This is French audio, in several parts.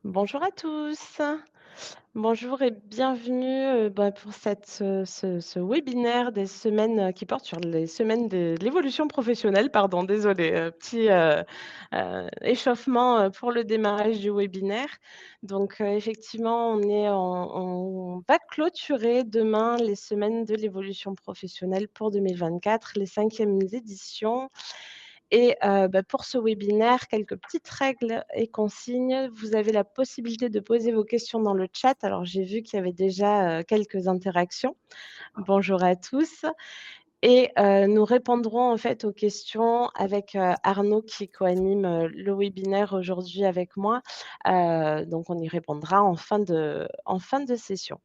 Bonjour à tous. Bonjour et bienvenue, pour ce webinaire des semaines, qui porte sur les semaines de l'évolution professionnelle. Pardon, désolée, petit, échauffement, pour le démarrage du webinaire. Donc, effectivement, on va clôturer demain les semaines de l'évolution professionnelle pour 2024, les 5e éditions. Et pour ce webinaire, quelques petites règles et consignes. Vous avez la possibilité de poser vos questions dans le chat. Alors, j'ai vu qu'il y avait déjà, quelques interactions. Bonjour à tous et nous répondrons en fait aux questions avec, Arnaud qui coanime, le webinaire aujourd'hui avec moi. Donc on y répondra en fin de session.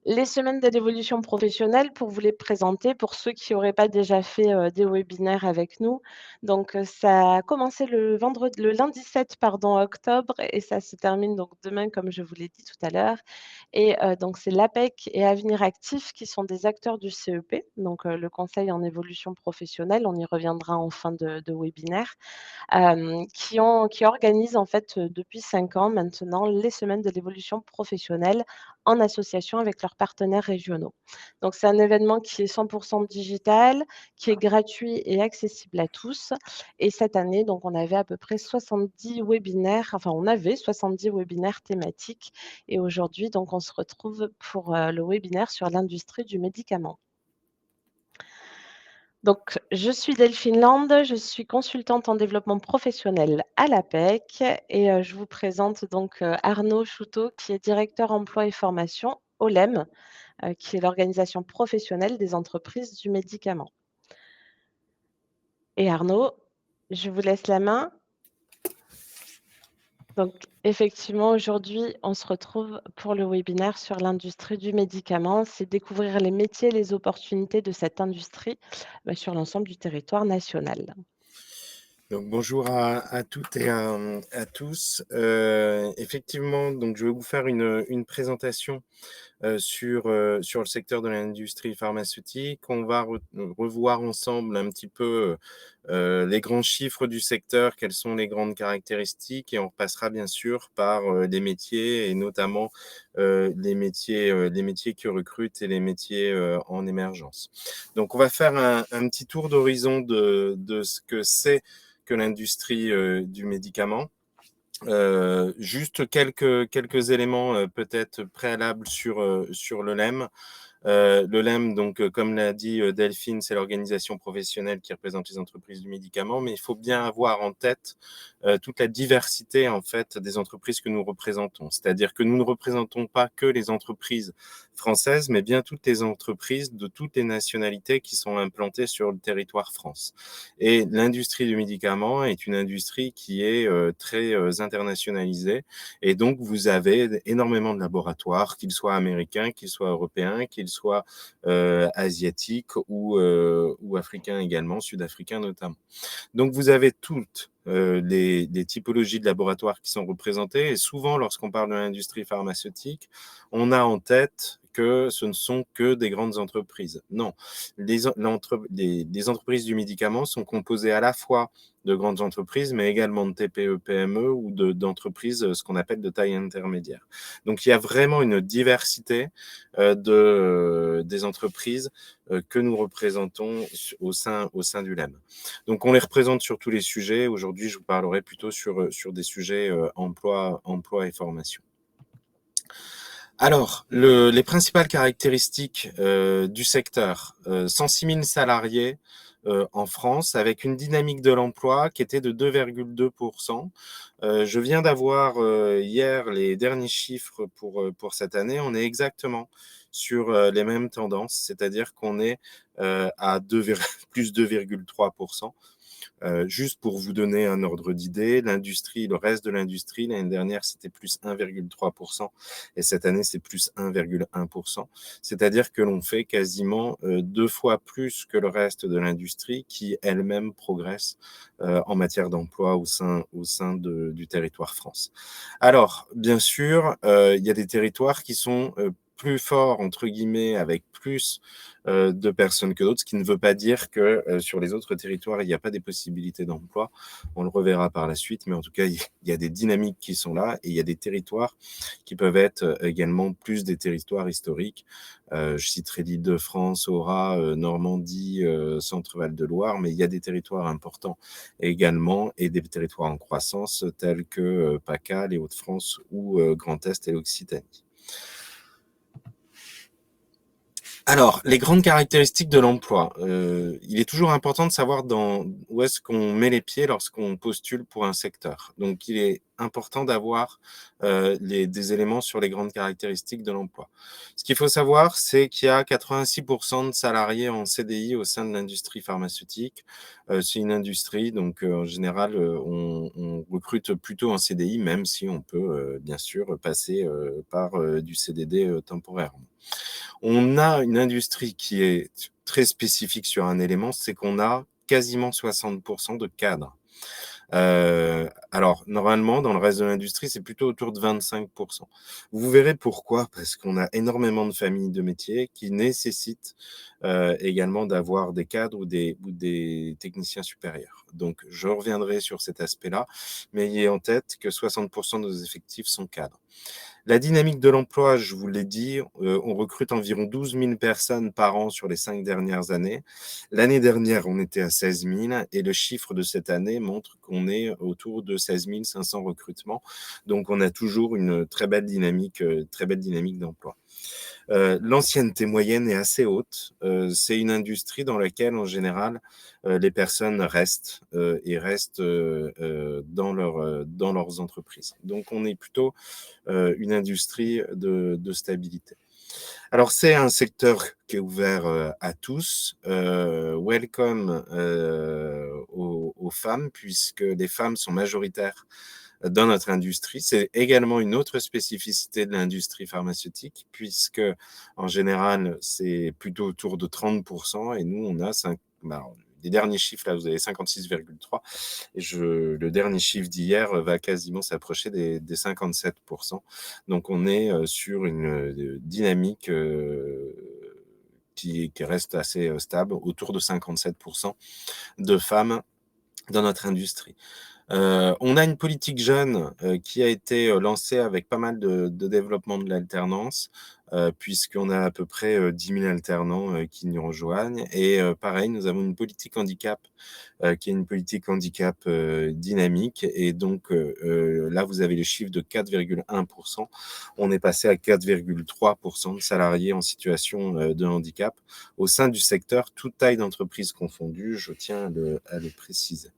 Les semaines de l'évolution professionnelle, pour vous les présenter, pour ceux qui n'auraient pas déjà fait, des webinaires avec nous. Donc, ça a commencé le lundi 7 octobre et ça se termine donc demain comme je vous l'ai dit tout à l'heure et donc c'est l'APEC et Avenir Actif qui sont des acteurs du CEP, donc le conseil en évolution professionnelle. On y reviendra en fin de webinaire, qui organisent en fait, depuis 5 ans maintenant, les semaines de l'évolution professionnelle en association avec leurs partenaires régionaux. Donc c'est un événement qui est 100 digital, qui est gratuit et accessible à tous et cette année, donc on avait à peu près 70 webinaires, enfin on avait 70 webinaires thématiques et aujourd'hui, donc on se retrouve pour, le webinaire sur l'industrie du médicament. Donc, je suis Delphine Land, je suis consultante en développement professionnel à l'APEC et je vous présente donc, Arnaud Chouteau qui est directeur emploi et formation au LEM, qui est l'organisation professionnelle des entreprises du médicament. Et Arnaud, je vous laisse la main. Donc effectivement, aujourd'hui, on se retrouve pour le webinaire sur l'industrie du médicament. C'est découvrir les métiers et les opportunités de cette industrie, sur l'ensemble du territoire national. Donc bonjour à toutes et à tous. Effectivement, donc je vais vous faire une présentation sur le secteur de l'industrie pharmaceutique. On va revoir ensemble un petit peu les grands chiffres du secteur, quelles sont les grandes caractéristiques, et on repassera bien sûr par les métiers et notamment les métiers qui recrutent et les métiers en émergence. Donc on va faire un petit tour d'horizon de ce que c'est que l'industrie du médicament. Juste quelques éléments peut-être préalables sur le LEM. Le LEM, donc, comme l'a dit Delphine, c'est l'organisation professionnelle qui représente les entreprises du médicament, mais il faut bien avoir en tête toute la diversité en fait des entreprises que nous représentons. C'est-à-dire que nous ne représentons pas que les entreprises françaises, mais bien toutes les entreprises de toutes les nationalités qui sont implantées sur le territoire France. Et l'industrie du médicament est une industrie qui est très internationalisée, et donc vous avez énormément de laboratoires, qu'ils soient américains, qu'ils soient européens, qu'ils soient asiatiques ou africains également, sud-africains notamment. Donc vous avez toutes les typologies de laboratoires qui sont représentées, et souvent lorsqu'on parle de l'industrie pharmaceutique, on a en tête que ce ne sont que des grandes entreprises. Non, les entreprises du médicament sont composées à la fois de grandes entreprises, mais également de TPE, PME ou d'entreprises, ce qu'on appelle de taille intermédiaire. Donc il y a vraiment une diversité des entreprises que nous représentons au sein du LEM. Donc on les représente sur tous les sujets. Aujourd'hui, je vous parlerai plutôt sur des sujets emploi et formation. Alors, les principales caractéristiques du secteur, 106 000 salariés en France, avec une dynamique de l'emploi qui était de 2,2%. Je viens d'avoir hier les derniers chiffres pour cette année. On est exactement sur les mêmes tendances, c'est-à-dire qu'on est à plus 2,3%. Juste pour vous donner un ordre d'idée, le reste de l'industrie, l'année dernière, c'était plus 1,3% et cette année, c'est plus 1,1%. C'est-à-dire que l'on fait quasiment 2 fois plus que le reste de l'industrie qui elle-même progresse en matière d'emploi au sein du territoire France. Alors, bien sûr, il y a des territoires qui sont plus fort, entre guillemets, avec plus de personnes que d'autres, ce qui ne veut pas dire que sur les autres territoires, il n'y a pas des possibilités d'emploi. On le reverra par la suite, mais en tout cas, il y a des dynamiques qui sont là et il y a des territoires qui peuvent être également plus des territoires historiques. Je citerai l'Île-de-France, Aura, Normandie, Centre-Val de Loire, mais il y a des territoires importants également et des territoires en croissance tels que PACA, les Hauts-de-France ou Grand Est et l'Occitanie. Alors, les grandes caractéristiques de l'emploi. Il est toujours important de savoir où est-ce qu'on met les pieds lorsqu'on postule pour un secteur. Donc, il est important d'avoir des éléments sur les grandes caractéristiques de l'emploi. Ce qu'il faut savoir, c'est qu'il y a 86% de salariés en CDI au sein de l'industrie pharmaceutique. C'est une industrie, donc en général, on recrute plutôt en CDI, même si on peut bien sûr passer par du CDD temporairement. On a une industrie qui est très spécifique sur un élément, c'est qu'on a quasiment 60% de cadres. Alors, normalement, dans le reste de l'industrie, c'est plutôt autour de 25%. Vous verrez pourquoi, parce qu'on a énormément de familles de métiers qui nécessitent également d'avoir des cadres ou des techniciens supérieurs. Donc, je reviendrai sur cet aspect-là, mais ayez en tête que 60% de nos effectifs sont cadres. La dynamique de l'emploi, je vous l'ai dit, on recrute environ 12 000 personnes par an sur les 5 dernières années. L'année dernière, on était à 16 000 et le chiffre de cette année montre qu'on est autour de 16 500 recrutements. Donc, on a toujours une très belle dynamique d'emploi. L'ancienneté moyenne est assez haute. C'est une industrie dans laquelle, en général, les personnes restent et restent dans leurs entreprises. Donc, on est plutôt une industrie de stabilité. Alors, c'est un secteur qui est ouvert à tous. Welcome aux femmes, puisque les femmes sont majoritaires dans notre industrie. C'est également une autre spécificité de l'industrie pharmaceutique, puisque en général, c'est plutôt autour de 30%, et nous, on a les derniers chiffres, là, vous avez 56,3, et le dernier chiffre d'hier va quasiment s'approcher des 57%. Donc, on est sur une dynamique qui reste assez stable, autour de 57% de femmes dans notre industrie. On a une politique jeune qui a été lancée avec pas mal de développement de l'alternance, puisqu'on a à peu près 10 000 alternants qui nous rejoignent. Et pareil, nous avons une politique handicap qui est une politique handicap dynamique. Et donc là, vous avez le chiffre de 4,1%. On est passé à 4,3% de salariés en situation de handicap au sein du secteur, toute taille d'entreprise confondue, je tiens à le préciser.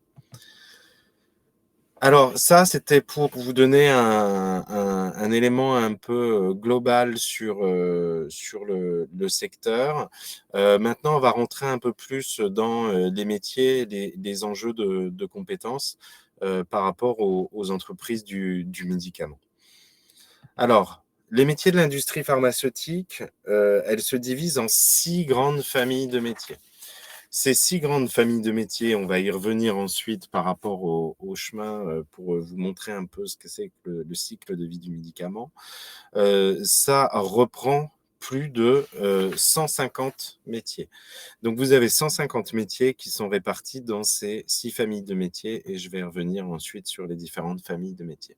Alors ça, c'était pour vous donner un élément un peu global sur le secteur. Maintenant, on va rentrer un peu plus dans les métiers, les enjeux de compétences par rapport aux entreprises du médicament. Alors, les métiers de l'industrie pharmaceutique, elles se divisent en 6 grandes familles de métiers. Ces 6 grandes familles de métiers, on va y revenir ensuite par rapport au chemin pour vous montrer un peu ce que c'est que le cycle de vie du médicament. Ça reprend plus de 150 métiers. Donc, vous avez 150 métiers qui sont répartis dans ces 6 familles de métiers et je vais revenir ensuite sur les différentes familles de métiers.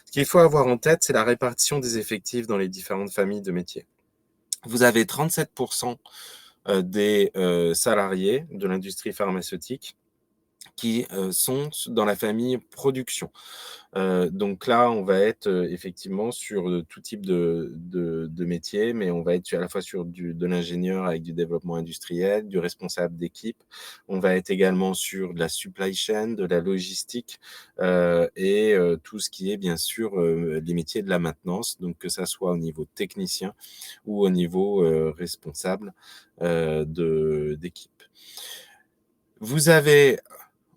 Ce qu'il faut avoir en tête, c'est la répartition des effectifs dans les différentes familles de métiers. Vous avez 37% des salariés de l'industrie pharmaceutique qui sont dans la famille production. Donc là, on va être effectivement sur tout type de métier, mais on va être à la fois sur de l'ingénieur avec du développement industriel, du responsable d'équipe. On va être également sur de la supply chain, de la logistique et tout ce qui est bien sûr les métiers de la maintenance, donc que ça soit au niveau technicien ou au niveau responsable d'équipe. Vous avez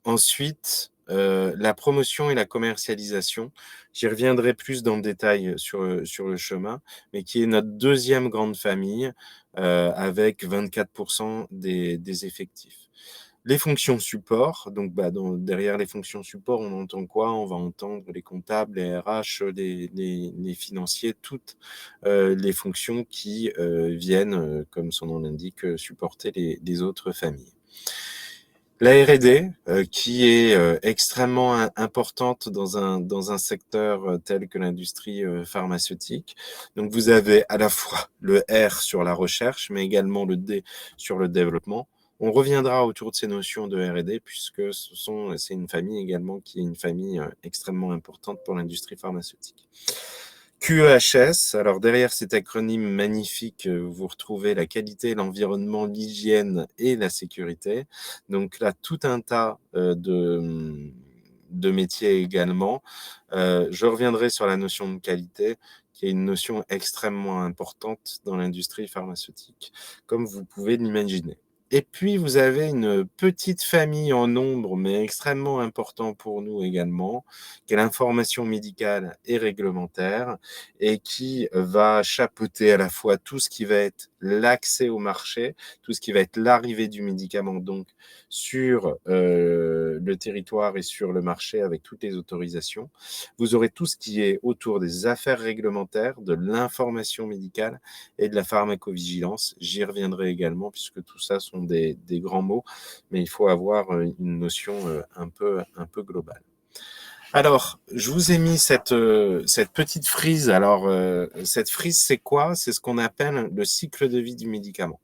ensuite la promotion et la commercialisation. J'y reviendrai plus dans le détail sur le chemin, mais qui est notre deuxième grande famille avec 24% des effectifs. Les fonctions support, donc derrière les fonctions support, on entend quoi? On va entendre les comptables, les RH, les financiers, toutes les fonctions qui viennent, comme son nom l'indique, supporter les autres familles. La R&D, qui est extrêmement importante dans un secteur tel que l'industrie pharmaceutique. Donc vous avez à la fois le R sur la recherche, mais également le D sur le développement. On reviendra autour de ces notions de R&D puisque c'est une famille également qui est une famille extrêmement importante pour l'industrie pharmaceutique. QEHS, alors derrière cet acronyme magnifique, vous retrouvez la qualité, l'environnement, l'hygiène et la sécurité. Donc là, tout un tas de métiers également. Je reviendrai sur la notion de qualité, qui est une notion extrêmement importante dans l'industrie pharmaceutique, comme vous pouvez l'imaginer. Et puis, vous avez une petite famille en nombre, mais extrêmement important pour nous également, qui est l'information médicale et réglementaire, et qui va chapeauter à la fois tout ce qui va être l'accès au marché, tout ce qui va être l'arrivée du médicament donc sur le territoire et sur le marché avec toutes les autorisations. Vous aurez tout ce qui est autour des affaires réglementaires, de l'information médicale et de la pharmacovigilance. J'y reviendrai également puisque tout ça sont des grands mots, mais il faut avoir une notion un peu globale. Alors, je vous ai mis cette petite frise. Alors, cette frise, c'est quoi? C'est ce qu'on appelle le cycle de vie du médicament.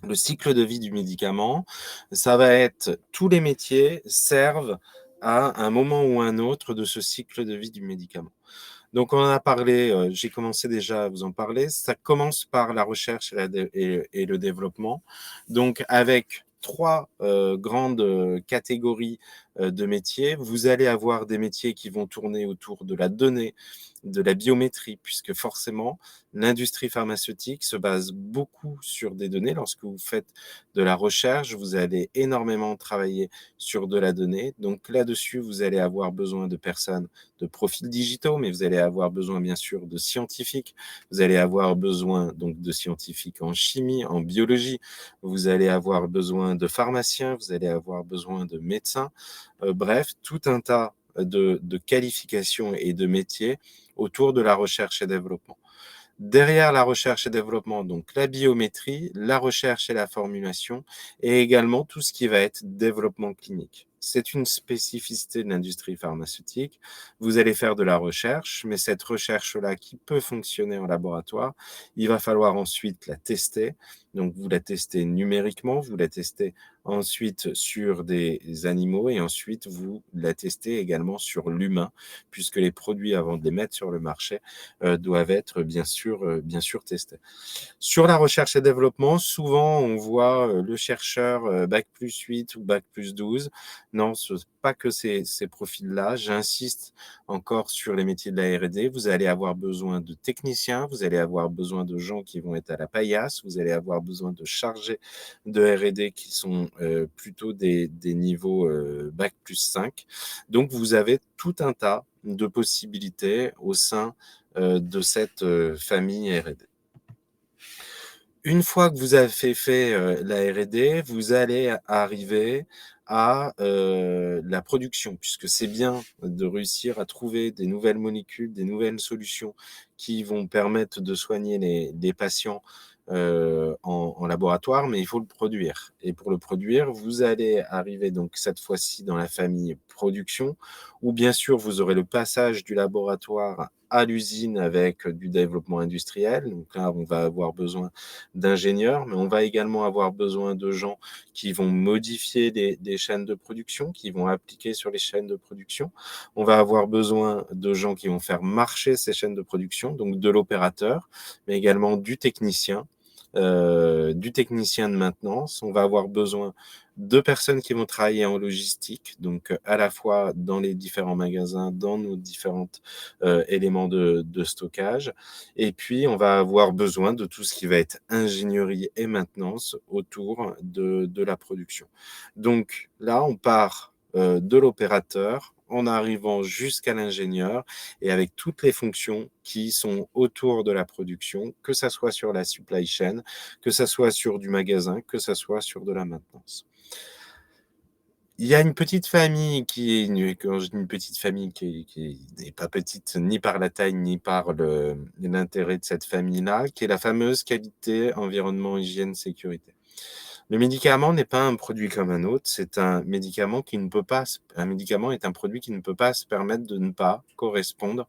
Le cycle de vie du médicament, ça va être tous les métiers servent à un moment ou un autre de ce cycle de vie du médicament. Donc, on en a parlé, j'ai commencé déjà à vous en parler. Ça commence par la recherche et le développement. Donc, avec trois grandes catégories de métiers, vous allez avoir des métiers qui vont tourner autour de la donnée, de la biométrie, puisque forcément, l'industrie pharmaceutique se base beaucoup sur des données. Lorsque vous faites de la recherche, vous allez énormément travailler sur de la donnée. Donc là-dessus, vous allez avoir besoin de personnes de profils digitaux, mais vous allez avoir besoin bien sûr de scientifiques, vous allez avoir besoin donc de scientifiques en chimie, en biologie, vous allez avoir besoin de pharmaciens, vous allez avoir besoin de médecins, bref, tout un tas de qualifications et de métiers autour de la recherche et développement. Derrière la recherche et développement, donc la biométrie, la recherche et la formulation, et également tout ce qui va être développement clinique. C'est une spécificité de l'industrie pharmaceutique. Vous allez faire de la recherche, mais cette recherche-là qui peut fonctionner en laboratoire, il va falloir ensuite la tester. Donc, vous la testez numériquement, vous la testez ensuite sur des animaux et ensuite vous la testez également sur l'humain, puisque les produits, avant de les mettre sur le marché, doivent être bien sûr testés. Sur la recherche et développement, souvent on voit le chercheur bac plus 8 ou bac plus 12. Non, ce n'est pas que ces profils-là. J'insiste encore sur les métiers de la R&D. Vous allez avoir besoin de techniciens, vous allez avoir besoin de gens qui vont être à la paillasse, vous allez avoir besoin de chargés de R&D qui sont plutôt des niveaux bac plus 5. Donc vous avez tout un tas de possibilités au sein de cette famille R&D. Une fois que vous avez fait la R&D, vous allez arriver à la production, puisque c'est bien de réussir à trouver des nouvelles molécules, des nouvelles solutions qui vont permettre de soigner les patients en laboratoire, mais il faut le produire. Et pour le produire, vous allez arriver donc cette fois-ci dans la famille production, où bien sûr vous aurez le passage du laboratoire à l'usine avec du développement industriel. Donc là, on va avoir besoin d'ingénieurs, mais on va également avoir besoin de gens qui vont modifier des chaînes de production, qui vont appliquer sur les chaînes de production. On va avoir besoin de gens qui vont faire marcher ces chaînes de production, donc de l'opérateur, mais également du technicien de maintenance. On va avoir besoin de personnes qui vont travailler en logistique, donc à la fois dans les différents magasins, dans nos différents éléments de stockage. Et puis, on va avoir besoin de tout ce qui va être ingénierie et maintenance autour de la production. Donc là, on part de l'opérateur en arrivant jusqu'à l'ingénieur et avec toutes les fonctions qui sont autour de la production, que ça soit sur la supply chain, que ça soit sur du magasin, que ça soit sur de la maintenance. Il y a une petite famille qui est quand je dis une petite famille qui n'est pas petite ni par la taille, ni par l'intérêt de cette famille-là, qui est la fameuse qualité, environnement, hygiène, sécurité. Le médicament n'est pas un produit comme un autre, c'est un médicament qui ne peut pas un médicament est un produit qui ne peut pas se permettre de ne pas correspondre,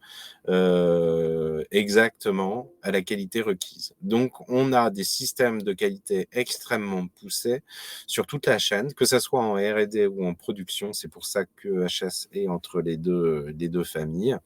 exactement à la qualité requise. Donc on a des systèmes de qualité extrêmement poussés sur toute la chaîne, que ça soit en R&D ou en production. C'est pour ça que HS est entre les deux familles.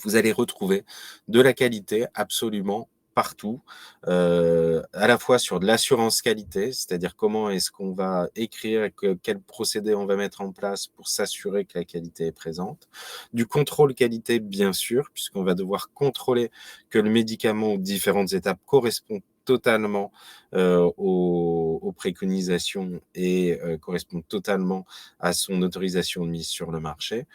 Vous allez retrouver de la qualité absolument partout, à la fois sur de l'assurance qualité, c'est-à-dire comment est-ce qu'on va écrire, quel procédé on va mettre en place pour s'assurer que la qualité est présente. Du contrôle qualité, bien sûr, puisqu'on va devoir contrôler que le médicament aux différentes étapes correspond totalement aux préconisations et correspond totalement à son autorisation de mise sur le marché.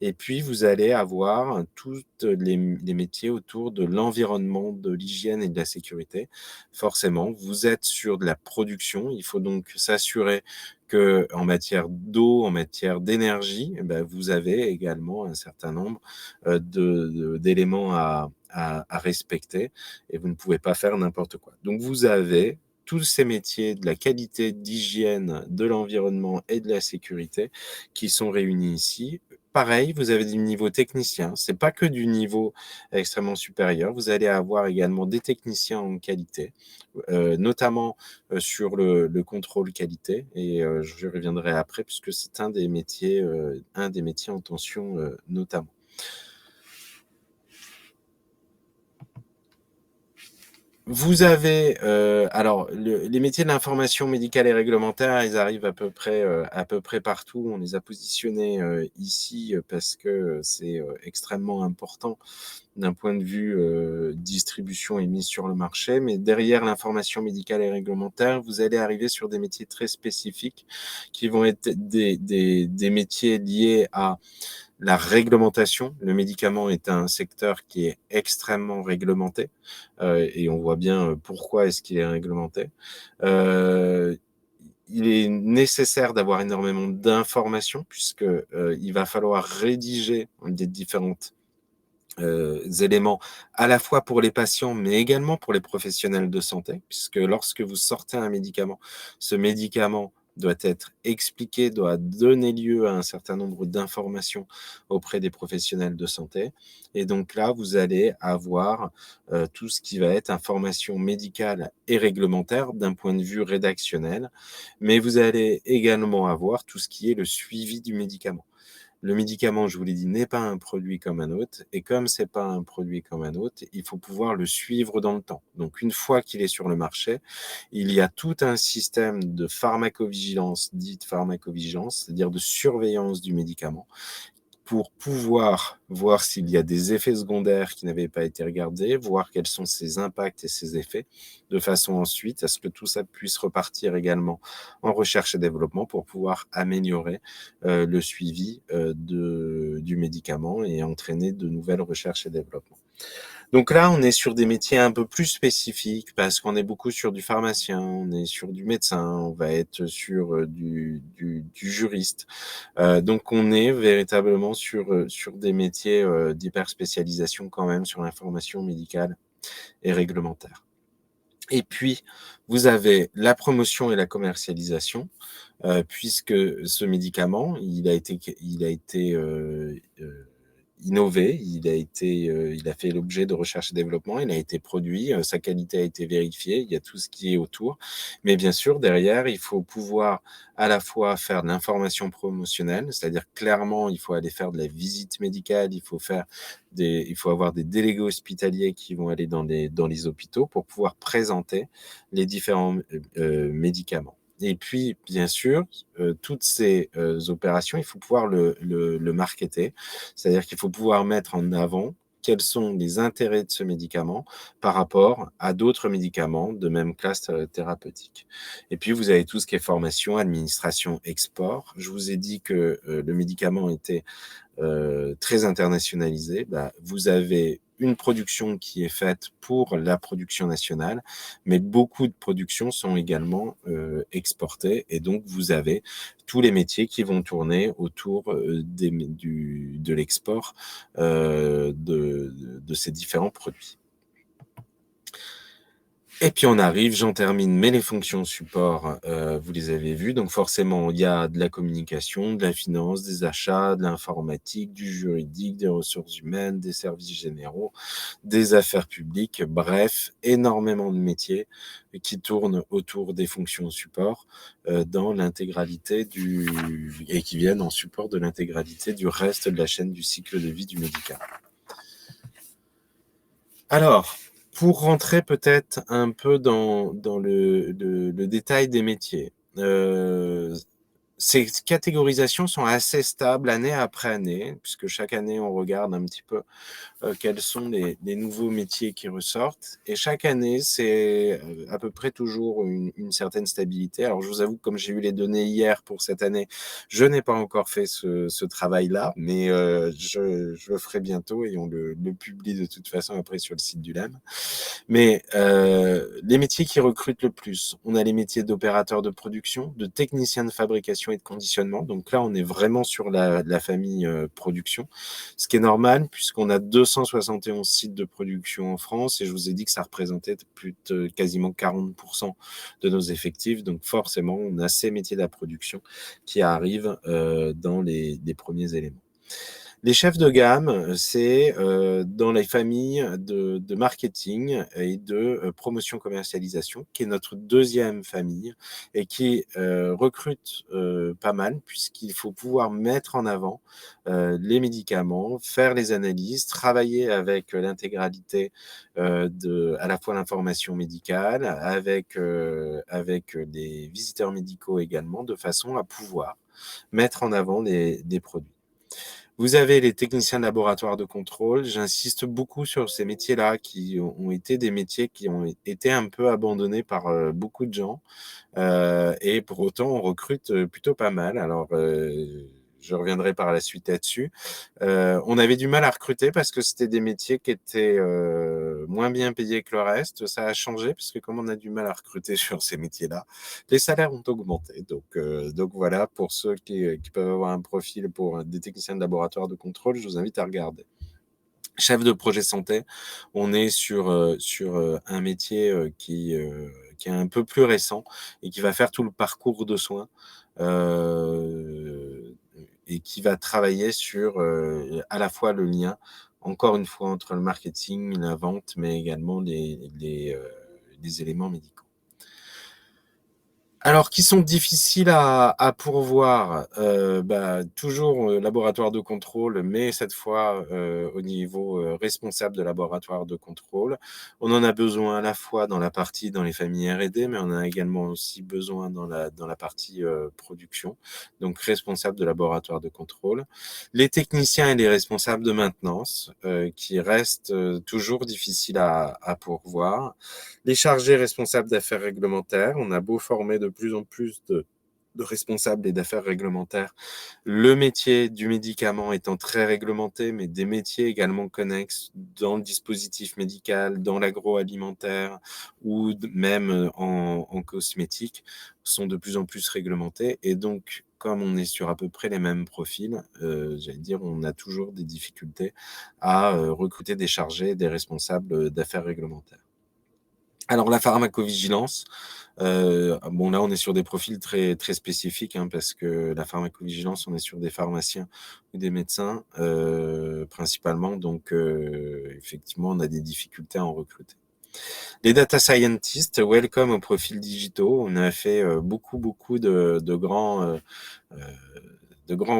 Et puis, vous allez avoir tous les métiers autour de l'environnement, de l'hygiène et de la sécurité. Forcément, vous êtes sur de la production. Il faut donc s'assurer qu'en matière d'eau, en matière d'énergie, eh ben, vous avez également un certain nombre d'éléments à respecter et vous ne pouvez pas faire n'importe quoi. Donc, vous avez tous ces métiers de la qualité, d'hygiène, de l'environnement et de la sécurité qui sont réunis ici. Pareil, vous avez du niveau technicien. C'est pas que du niveau extrêmement supérieur. Vous allez avoir également des techniciens en qualité, notamment sur le contrôle qualité. Et je reviendrai après puisque c'est un des métiers en tension notamment. Vous avez alors les métiers de l'information médicale et réglementaire, ils arrivent à peu près partout. On les a positionnés ici parce que c'est extrêmement important d'un point de vue distribution et mise sur le marché. Mais derrière l'information médicale et réglementaire, vous allez arriver sur des métiers très spécifiques qui vont être des métiers liés à la réglementation. Le médicament est un secteur qui est extrêmement réglementé et on voit bien pourquoi est-ce qu'il est réglementé. Il est nécessaire d'avoir énormément d'informations puisque il va falloir rédiger des différentes éléments à la fois pour les patients mais également pour les professionnels de santé puisque lorsque vous sortez un médicament, ce médicament doit être expliqué, doit donner lieu à un certain nombre d'informations auprès des professionnels de santé. Et donc là, vous allez avoir tout ce qui va être information médicale et réglementaire d'un point de vue rédactionnel, mais vous allez également avoir tout ce qui est le suivi du médicament. Le médicament, je vous l'ai dit, n'est pas un produit comme un autre. Et comme c'est pas un produit comme un autre, il faut pouvoir le suivre dans le temps. Donc, une fois qu'il est sur le marché, il y a tout un système de pharmacovigilance, dite pharmacovigilance, c'est-à-dire de surveillance du médicament, pour pouvoir voir s'il y a des effets secondaires qui n'avaient pas été regardés, voir quels sont ses impacts et ses effets, de façon ensuite à ce que tout ça puisse repartir également en recherche et développement pour pouvoir améliorer le suivi du médicament et entraîner de nouvelles recherches et développements. Donc là, on est sur des métiers un peu plus spécifiques parce qu'on est beaucoup sur du pharmacien, on est sur du médecin, on va être sur du juriste. Donc on est véritablement sur des métiers d'hyperspécialisation quand même sur l'information médicale et réglementaire. Et puis, vous avez la promotion et la commercialisation, puisque ce médicament, il a été innové, il a fait l'objet de recherche et développement, il a été produit, sa qualité a été vérifiée, il y a tout ce qui est autour. Mais bien sûr, derrière, il faut pouvoir à la fois faire de l'information promotionnelle, c'est-à-dire clairement, il faut aller faire de la visite médicale, il faut avoir des délégués hospitaliers qui vont aller dans les hôpitaux pour pouvoir présenter les différents médicaments. Et puis, bien sûr, toutes ces opérations, il faut pouvoir le marketer, c'est-à-dire qu'il faut pouvoir mettre en avant quels sont les intérêts de ce médicament par rapport à d'autres médicaments de même classe thérapeutique. Et puis, vous avez tout ce qui est formation, administration, export. Je vous ai dit que le médicament était très internationalisé. Bah, vous avez une production qui est faite pour la production nationale, mais beaucoup de productions sont également exportées, et donc vous avez tous les métiers qui vont tourner autour de l'export de ces différents produits. Et puis on arrive, j'en termine, mais les fonctions support, vous les avez vues. Donc forcément, il y a de la communication, de la finance, des achats, de l'informatique, du juridique, des ressources humaines, des services généraux, des affaires publiques, bref, énormément de métiers qui tournent autour des fonctions support dans l'intégralité et qui viennent en support de l'intégralité du reste de la chaîne du cycle de vie du médicament. Alors, pour rentrer peut-être un peu dans le détail des métiers, ces catégorisations sont assez stables année après année, puisque chaque année, on regarde un petit peu quels sont les nouveaux métiers qui ressortent. Et chaque année, c'est à peu près toujours une certaine stabilité. Alors, je vous avoue, comme j'ai eu les données hier pour cette année, je n'ai pas encore fait ce travail-là, mais je le ferai bientôt et on le publie de toute façon après sur le site du LAM. Mais les métiers qui recrutent le plus, on a les métiers d'opérateurs de production, de techniciens de fabrication et de conditionnement. Donc là, on est vraiment sur la famille production, ce qui est normal puisqu'on a 271 sites de production en France et je vous ai dit que ça représentait plus de quasiment 40% de nos effectifs. Donc forcément, on a ces métiers de la production qui arrivent dans les premiers éléments. Les chefs de gamme, c'est dans les familles de marketing et de promotion-commercialisation, qui est notre deuxième famille et qui recrute pas mal, puisqu'il faut pouvoir mettre en avant les médicaments, faire les analyses, travailler avec l'intégralité à la fois l'information médicale, avec les visiteurs médicaux également, de façon à pouvoir mettre en avant des produits. Vous avez les techniciens de laboratoire de contrôle. J'insiste beaucoup sur ces métiers-là qui ont été des métiers qui ont été un peu abandonnés par beaucoup de gens. Et pour autant, on recrute plutôt pas mal. Alors, je reviendrai par la suite là-dessus. On avait du mal à recruter parce que c'était des métiers qui étaient moins bien payés que le reste. Ça a changé parce que comme on a du mal à recruter sur ces métiers-là, les salaires ont augmenté. Donc voilà, pour ceux qui peuvent avoir un profil pour des techniciens de laboratoire de contrôle, je vous invite à regarder. Chef de projet santé, on est sur un métier qui est un peu plus récent et qui va faire tout le parcours de soins et qui va travailler sur à la fois le lien, encore une fois, entre le marketing, la vente, mais également les éléments médicaux. Alors, qui sont difficiles à pourvoir, toujours laboratoire de contrôle, mais cette fois au niveau responsable de laboratoire de contrôle. On en a besoin à la fois dans les familles R&D, mais on en a également aussi besoin dans la partie production, donc responsable de laboratoire de contrôle. Les techniciens et les responsables de maintenance, qui restent toujours difficiles à pourvoir. Les chargés responsables d'affaires réglementaires, on a beau former de plus en plus de responsables et d'affaires réglementaires, le métier du médicament étant très réglementé, mais des métiers également connexes dans le dispositif médical, dans l'agroalimentaire ou même en cosmétique sont de plus en plus réglementés. Et donc, comme on est sur à peu près les mêmes profils, j'allais dire, on a toujours des difficultés à recruter des chargés et des responsables d'affaires réglementaires. Alors la pharmacovigilance, bon là on est sur des profils très, très spécifiques, hein, parce que la pharmacovigilance, on est sur des pharmaciens ou des médecins principalement, donc effectivement on a des difficultés à en recruter. Les data scientists, welcome aux profils digitaux. On a fait beaucoup de grands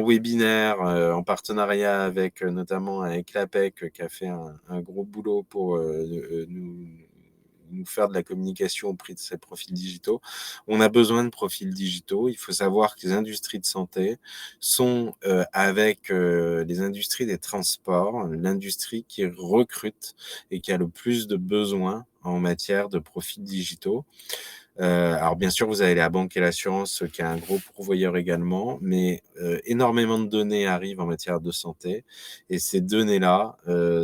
webinaires en partenariat avec notamment avec l'APEC qui a fait un gros boulot pour nous faire de la communication au prix de ces profils digitaux. On a besoin de profils digitaux. Il faut savoir que les industries de santé sont avec les industries des transports, l'industrie qui recrute et qui a le plus de besoins en matière de profils digitaux. Alors bien sûr, vous avez la banque et l'assurance qui est un gros pourvoyeur également, mais énormément de données arrivent en matière de santé et ces données-là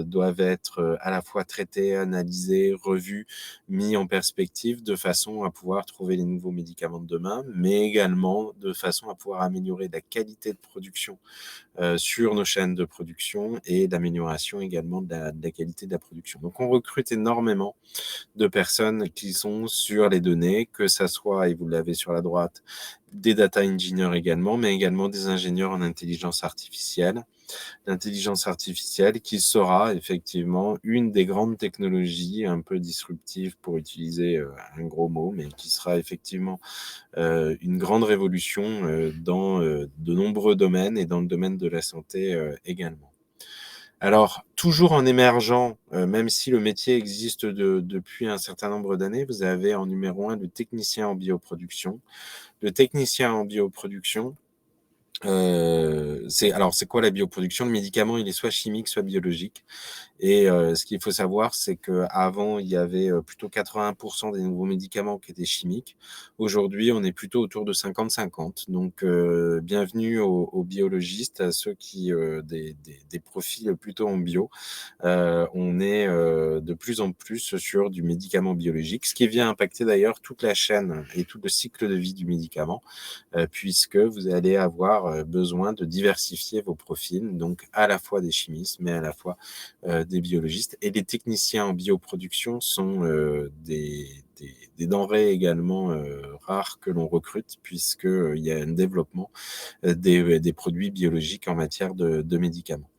doivent être à la fois traitées, analysées, revues, mis en perspective de façon à pouvoir trouver les nouveaux médicaments de demain, mais également de façon à pouvoir améliorer la qualité de production sur nos chaînes de production et d'amélioration également de la qualité de la production. Donc on recrute énormément de personnes qui sont sur les données, que ça soit, et vous l'avez sur la droite, des data engineers également, mais également des ingénieurs en intelligence artificielle. L'intelligence artificielle qui sera effectivement une des grandes technologies un peu disruptives pour utiliser un gros mot, mais qui sera effectivement une grande révolution dans de nombreux domaines et dans le domaine de la santé également. Alors, toujours en émergent, même si le métier existe depuis un certain nombre d'années, vous avez en numéro 1 le technicien en bioproduction. Le technicien en bioproduction, c'est quoi la bioproduction? Le médicament, il est soit chimique, soit biologique. Et ce qu'il faut savoir, c'est qu'avant, il y avait plutôt 80% des nouveaux médicaments qui étaient chimiques. Aujourd'hui, on est plutôt autour de 50-50. Donc, bienvenue aux biologistes, à ceux qui des profils plutôt en bio. On est de plus en plus sur du médicament biologique, ce qui vient impacter d'ailleurs toute la chaîne et tout le cycle de vie du médicament, puisque vous allez avoir besoin de diversifier vos profils, donc à la fois des chimistes, mais à la fois des biologistes. Et les techniciens en bioproduction sont des denrées également rares que l'on recrute, puisqu'il y a un développement des produits biologiques en matière de médicaments.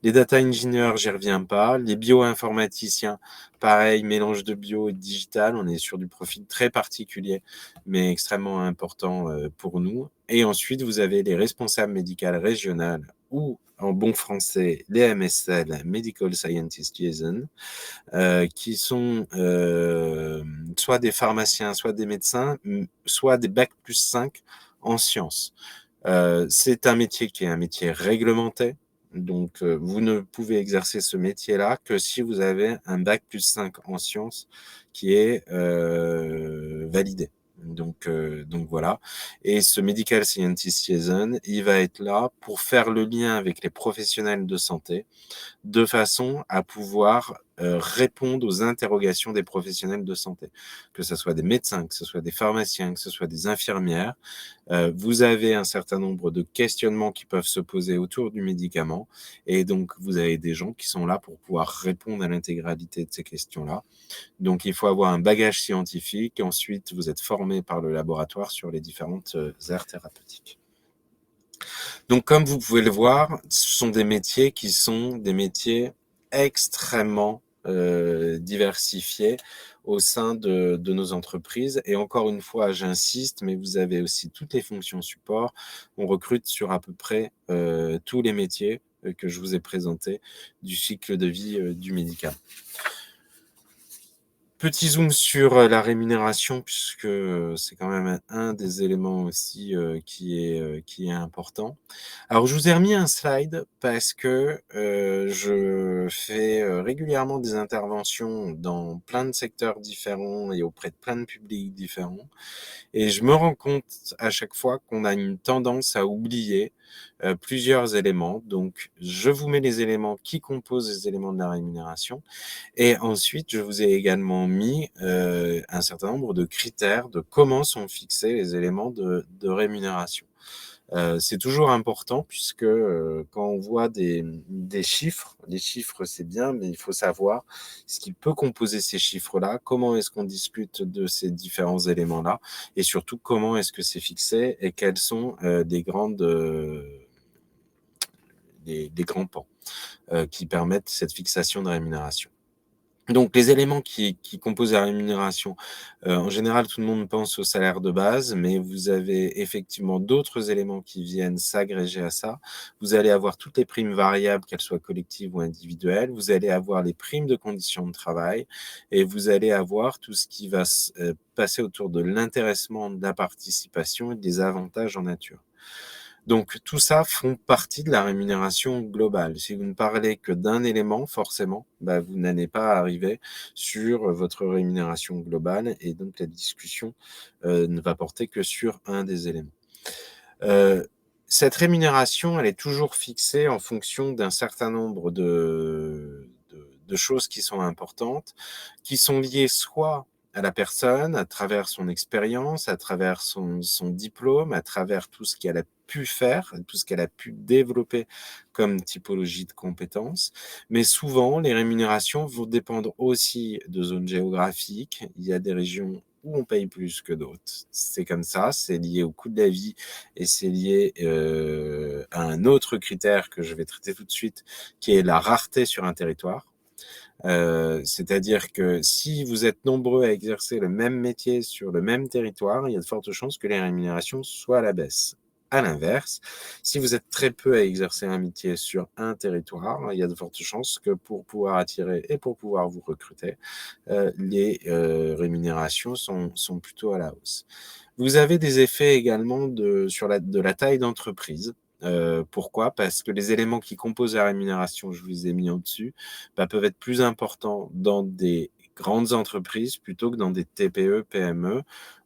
Les data engineers, j'y reviens pas. Les bioinformaticiens, pareil, mélange de bio et de digital. On est sur du profil très particulier, mais extrêmement important pour nous. Et ensuite, vous avez les responsables médicales régionales ou, en bon français, les MSL, Medical Scientist Liaison, qui sont soit des pharmaciens, soit des médecins, soit des bac+5 en sciences. C'est un métier qui est un métier réglementé. Donc, vous ne pouvez exercer ce métier-là que si vous avez un bac+5 en sciences qui est validé. Donc voilà. Et ce Medical Scientist Liaison, il va être là pour faire le lien avec les professionnels de santé de façon à pouvoir répondre aux interrogations des professionnels de santé, que ce soit des médecins, que ce soit des pharmaciens, que ce soit des infirmières. Vous avez un certain nombre de questionnements qui peuvent se poser autour du médicament et donc vous avez des gens qui sont là pour pouvoir répondre à l'intégralité de ces questions-là. Donc il faut avoir un bagage scientifique. Ensuite, vous êtes formé par le laboratoire sur les différentes aires thérapeutiques. Donc, comme vous pouvez le voir, ce sont des métiers qui sont des métiers extrêmement diversifiés au sein de nos entreprises. Et encore une fois, j'insiste, mais vous avez aussi toutes les fonctions support. On recrute sur à peu près tous les métiers que je vous ai présentés du cycle de vie du médicament. Petit zoom sur la rémunération, puisque c'est quand même un des éléments aussi qui est important. Alors, je vous ai remis un slide parce que je fais régulièrement des interventions dans plein de secteurs différents et auprès de plein de publics différents. Et je me rends compte à chaque fois qu'on a une tendance à oublier plusieurs éléments. Donc, je vous mets les éléments qui composent les éléments de la rémunération. Et ensuite, je vous ai également mis un certain nombre de critères de comment sont fixés les éléments de rémunération. C'est toujours important puisque quand on voit des chiffres, les chiffres c'est bien, mais il faut savoir ce qui peut composer ces chiffres-là, comment est-ce qu'on discute de ces différents éléments-là, et surtout comment est-ce que c'est fixé et quels sont les grands pans qui permettent cette fixation de rémunération. Donc les éléments qui composent la rémunération, en général, tout le monde pense au salaire de base, mais vous avez effectivement d'autres éléments qui viennent s'agréger à ça. Vous allez avoir toutes les primes variables, qu'elles soient collectives ou individuelles. Vous allez avoir les primes de conditions de travail et vous allez avoir tout ce qui va passer autour de l'intéressement, de la participation et des avantages en nature. Donc tout ça font partie de la rémunération globale. Si vous ne parlez que d'un élément, forcément, vous n'allez pas arriver sur votre rémunération globale et donc la discussion ne va porter que sur un des éléments. Cette rémunération, elle est toujours fixée en fonction d'un certain nombre de choses qui sont importantes, qui sont liées soit à la personne, à travers son expérience, à travers son diplôme, à travers tout ce qu'elle a pu faire, tout ce qu'elle a pu développer comme typologie de compétences. Mais souvent, les rémunérations vont dépendre aussi de zones géographiques. Il y a des régions où on paye plus que d'autres. C'est comme ça, c'est lié au coût de la vie et c'est lié à un autre critère que je vais traiter tout de suite, qui est la rareté sur un territoire. C'est-à-dire que si vous êtes nombreux à exercer le même métier sur le même territoire, il y a de fortes chances que les rémunérations soient à la baisse. À l'inverse, si vous êtes très peu à exercer un métier sur un territoire, il y a de fortes chances que pour pouvoir attirer et pour pouvoir vous recruter, les rémunérations sont plutôt à la hausse. Vous avez des effets également de la taille d'entreprise. Pourquoi? Parce que les éléments qui composent la rémunération, je vous les ai mis au-dessus, peuvent être plus importants dans des grandes entreprises plutôt que dans des TPE, PME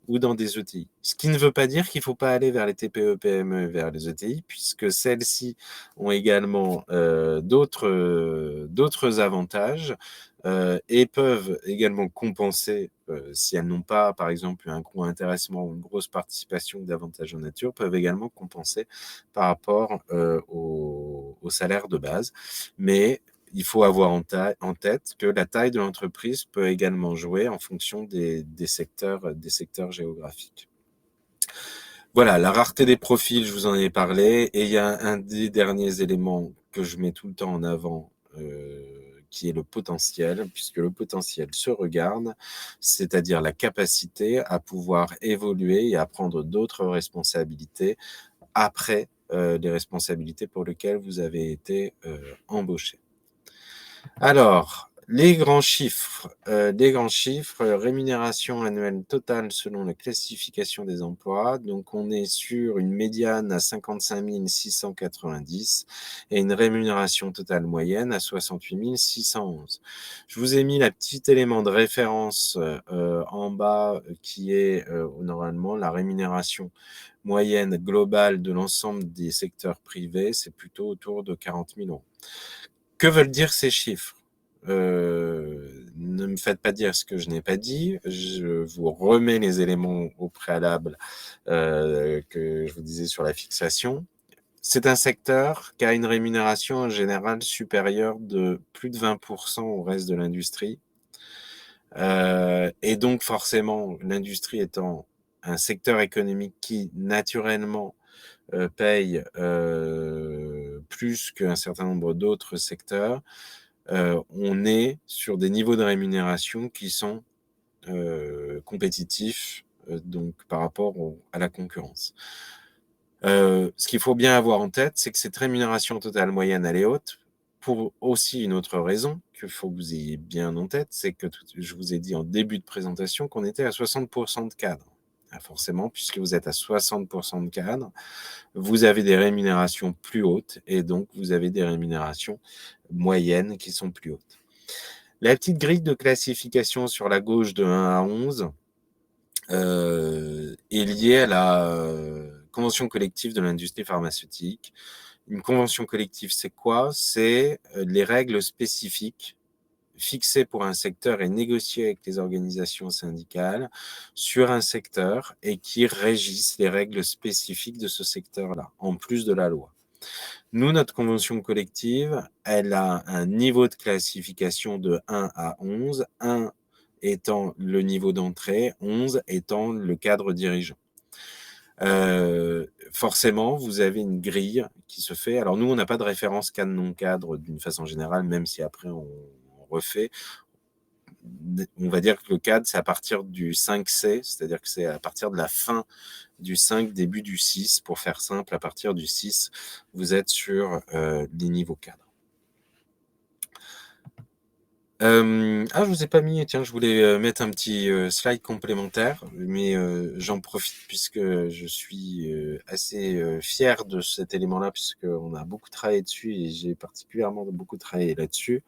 ou dans des ETI. Ce qui ne veut pas dire qu'il ne faut pas aller vers les TPE, PME et vers les ETI, puisque celles-ci ont également d'autres avantages et peuvent également compenser, si elles n'ont pas, par exemple, un coût intéressement ou une grosse participation d'avantages en nature, peuvent également compenser par rapport au salaire de base. Mais il faut avoir en tête que la taille de l'entreprise peut également jouer en fonction des secteurs géographiques. Voilà, la rareté des profils, je vous en ai parlé. Et il y a un des derniers éléments que je mets tout le temps en avant, qui est le potentiel, puisque le potentiel se regarde, c'est-à-dire la capacité à pouvoir évoluer et à prendre d'autres responsabilités après les responsabilités pour lesquelles vous avez été embauché. Alors, les grands chiffres, rémunération annuelle totale selon la classification des emplois. Donc, on est sur une médiane à 55 690 et une rémunération totale moyenne à 68 611. Je vous ai mis la petite élément de référence en bas qui est normalement la rémunération moyenne globale de l'ensemble des secteurs privés. C'est plutôt autour de 40 000 euros. Que veulent dire ces chiffres? Ne me faites pas dire ce que je n'ai pas dit. Je vous remets les éléments au préalable que je vous disais sur la fixation. C'est un secteur qui a une rémunération en général supérieure de plus de 20% au reste de l'industrie. Et donc forcément, l'industrie étant un secteur économique qui naturellement paye plus qu'un certain nombre d'autres secteurs, on est sur des niveaux de rémunération qui sont compétitifs donc par rapport à la concurrence. Ce qu'il faut bien avoir en tête, c'est que cette rémunération totale moyenne, elle est haute pour aussi une autre raison qu'il faut que vous ayez bien en tête, c'est que je vous ai dit en début de présentation qu'on était à 60% de cadres. Forcément, puisque vous êtes à 60% de cadres, vous avez des rémunérations plus hautes et donc vous avez des rémunérations moyennes qui sont plus hautes. La petite grille de classification sur la gauche de 1 à 11 est liée à la convention collective de l'industrie pharmaceutique. Une convention collective, c'est quoi? C'est les règles spécifiques fixées pour un secteur et négociées avec les organisations syndicales sur un secteur et qui régissent les règles spécifiques de ce secteur-là, en plus de la loi. Nous, notre convention collective, elle a un niveau de classification de 1 à 11, 1 étant le niveau d'entrée, 11 étant le cadre dirigeant. Forcément, vous avez une grille qui se fait. Alors nous, on n'a pas de référence cadre non-cadre d'une façon générale, même si après on refait. On va dire que le cadre, c'est à partir du 5C, c'est-à-dire que c'est à partir de la fin du 5, début du 6. Pour faire simple, à partir du 6, vous êtes sur les niveaux cadres. Ah, je vous ai pas mis, tiens, je voulais mettre un petit slide complémentaire, mais j'en profite puisque je suis assez fier de cet élément-là, puisqu'on a beaucoup travaillé dessus et j'ai particulièrement beaucoup travaillé là-dessus.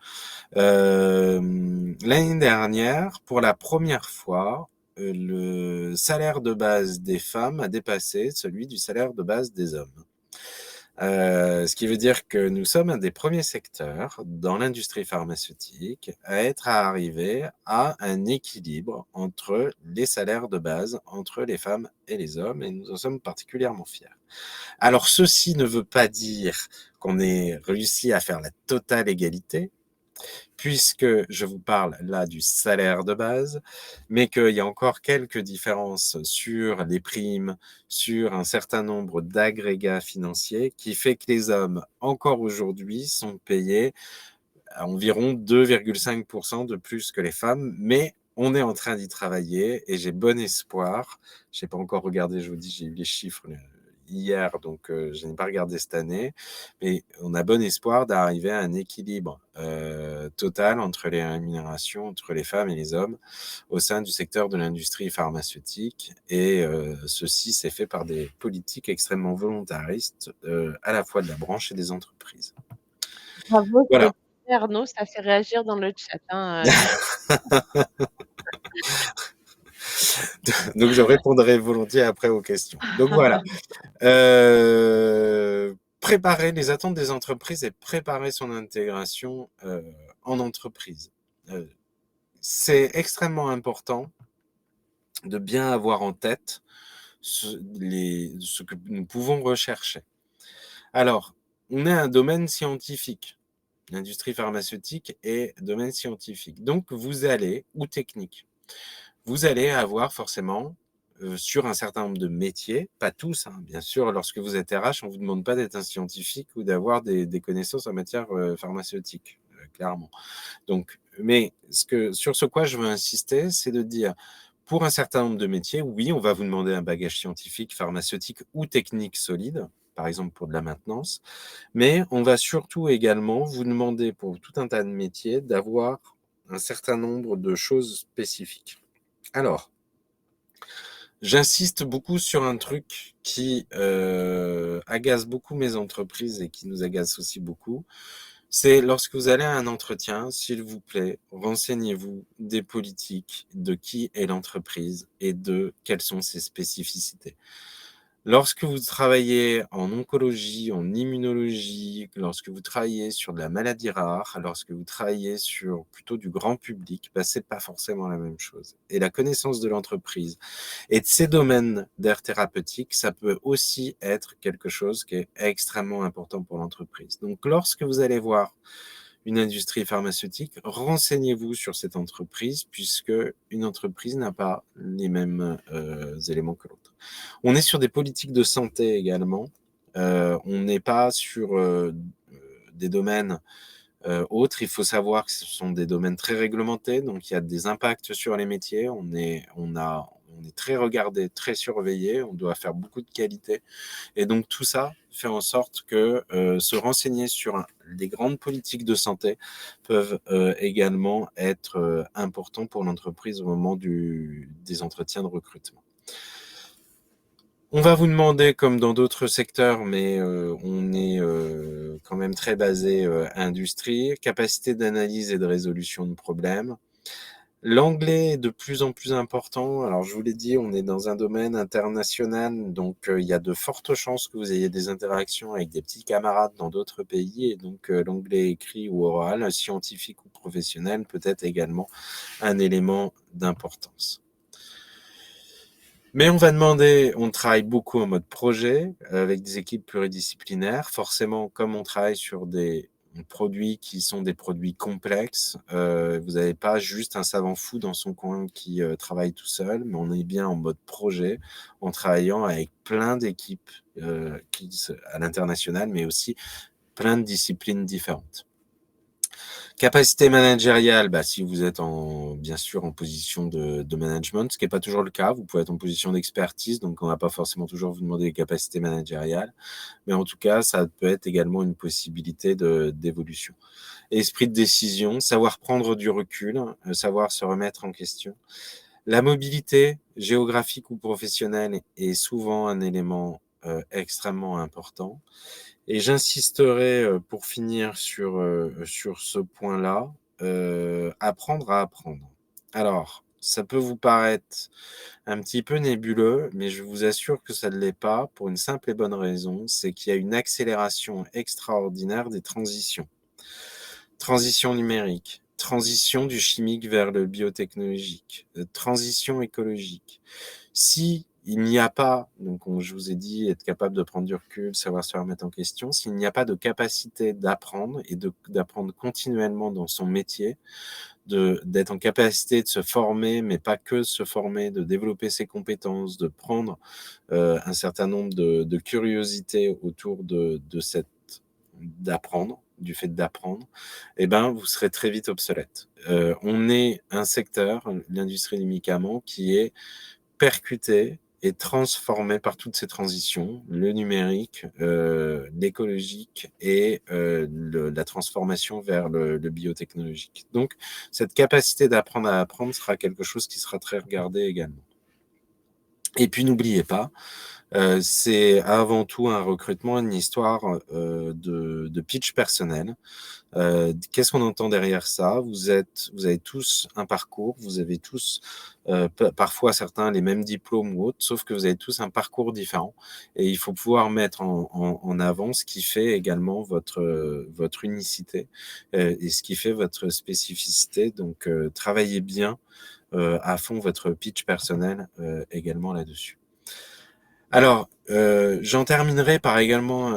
L'année dernière, pour la première fois, le salaire de base des femmes a dépassé celui du salaire de base des hommes. Ce qui veut dire que nous sommes un des premiers secteurs dans l'industrie pharmaceutique à être arrivé à un équilibre entre les salaires de base, entre les femmes et les hommes, et nous en sommes particulièrement fiers. Alors, ceci ne veut pas dire qu'on ait réussi à faire la totale égalité, puisque je vous parle là du salaire de base, mais qu'il y a encore quelques différences sur les primes, sur un certain nombre d'agrégats financiers, qui fait que les hommes, encore aujourd'hui, sont payés à environ 2,5% de plus que les femmes, mais on est en train d'y travailler et j'ai bon espoir. Je n'ai pas encore regardé, je vous dis, j'ai eu les chiffres hier, donc je n'ai pas regardé cette année, mais on a bon espoir d'arriver à un équilibre total entre les rémunérations entre les femmes et les hommes au sein du secteur de l'industrie pharmaceutique. Et ceci s'est fait par des politiques extrêmement volontaristes, à la fois de la branche et des entreprises. Bravo, Voilà. c'est Arnaud, ça fait réagir dans le chat, hein, les Donc je répondrai volontiers après aux questions. Donc voilà. Préparer les attentes des entreprises et préparer son intégration en entreprise. C'est extrêmement important de bien avoir en tête ce que nous pouvons rechercher. Alors, on est un domaine scientifique. L'industrie pharmaceutique est domaine scientifique. Donc, vous allez, ou technique, vous allez avoir forcément, sur un certain nombre de métiers, pas tous, hein, bien sûr, lorsque vous êtes RH, on ne vous demande pas d'être un scientifique ou d'avoir des connaissances en matière pharmaceutique, clairement. Donc, mais sur ce quoi je veux insister, c'est de dire, pour un certain nombre de métiers, oui, on va vous demander un bagage scientifique, pharmaceutique ou technique solide, par exemple pour de la maintenance, mais on va surtout également vous demander pour tout un tas de métiers d'avoir un certain nombre de choses spécifiques. Alors, j'insiste beaucoup sur un truc qui agace beaucoup mes entreprises et qui nous agace aussi beaucoup. C'est lorsque vous allez à un entretien, s'il vous plaît, renseignez-vous des politiques, de qui est l'entreprise et de quelles sont ses spécificités. Lorsque vous travaillez en oncologie, en immunologie, lorsque vous travaillez sur de la maladie rare, lorsque vous travaillez sur plutôt du grand public, bah, c'est pas forcément la même chose. Et la connaissance de l'entreprise et de ces domaines d'aire thérapeutique, ça peut aussi être quelque chose qui est extrêmement important pour l'entreprise. Donc, lorsque vous allez voir une industrie pharmaceutique, renseignez-vous sur cette entreprise, puisque une entreprise n'a pas les mêmes éléments que l'autre. On est sur des politiques de santé également. On n'est pas sur des domaines autres. Il faut savoir que ce sont des domaines très réglementés, donc il y a des impacts sur les métiers. On est très regardé, très surveillé. On doit faire beaucoup de qualité. Et donc tout ça fait en sorte que se renseigner sur les grandes politiques de santé peuvent également être importants pour l'entreprise au moment des entretiens de recrutement. On va vous demander, comme dans d'autres secteurs, mais on est quand même très basé industrie, capacité d'analyse et de résolution de problèmes. L'anglais est de plus en plus important. Alors, je vous l'ai dit, on est dans un domaine international, donc il y a de fortes chances que vous ayez des interactions avec des petits camarades dans d'autres pays, et donc l'anglais écrit ou oral, scientifique ou professionnel, peut être également un élément d'importance. Mais on va demander, on travaille beaucoup en mode projet, avec des équipes pluridisciplinaires. Forcément, comme on travaille sur des produits qui sont des produits complexes, vous n'avez pas juste un savant fou dans son coin qui travaille tout seul, mais on est bien en mode projet, en travaillant avec plein d'équipes à l'international, mais aussi plein de disciplines différentes. Capacité managériale, bah, si vous êtes bien sûr en position de management, ce qui n'est pas toujours le cas. Vous pouvez être en position d'expertise, donc on ne va pas forcément toujours vous demander des capacités managériales. Mais en tout cas, ça peut être également une possibilité d'évolution. Esprit de décision, savoir prendre du recul, savoir se remettre en question. La mobilité géographique ou professionnelle est souvent un élément extrêmement important. Et j'insisterai pour finir sur ce point-là, apprendre à apprendre. Alors, ça peut vous paraître un petit peu nébuleux, mais je vous assure que ça ne l'est pas pour une simple et bonne raison, c'est qu'il y a une accélération extraordinaire des transitions. Transition numérique, transition du chimique vers le biotechnologique, transition écologique. Si il n'y a pas, donc je vous ai dit, être capable de prendre du recul, savoir se remettre en question, s'il n'y a pas de capacité d'apprendre et d'apprendre continuellement dans son métier, d'être en capacité de se former, mais pas que se former, de développer ses compétences, de prendre un certain nombre de curiosités autour d'apprendre, du fait d'apprendre, eh ben, vous serez très vite obsolète. On est un secteur, l'industrie du médicament, qui est percuté et transformé par toutes ces transitions, le numérique, l'écologique et la transformation vers le biotechnologique. Donc, cette capacité d'apprendre à apprendre sera quelque chose qui sera très regardé également. Et puis, n'oubliez pas, c'est avant tout un recrutement, une histoire de pitch personnel. Qu'est-ce qu'on entend derrière ça? Vous avez tous un parcours, vous avez tous, parfois certains les mêmes diplômes ou autres, sauf que vous avez tous un parcours différent et il faut pouvoir mettre en avant ce qui fait également votre unicité, et ce qui fait votre spécificité. Donc, travaillez bien, à fond votre pitch personnel, également là-dessus. Alors, j'en terminerai par également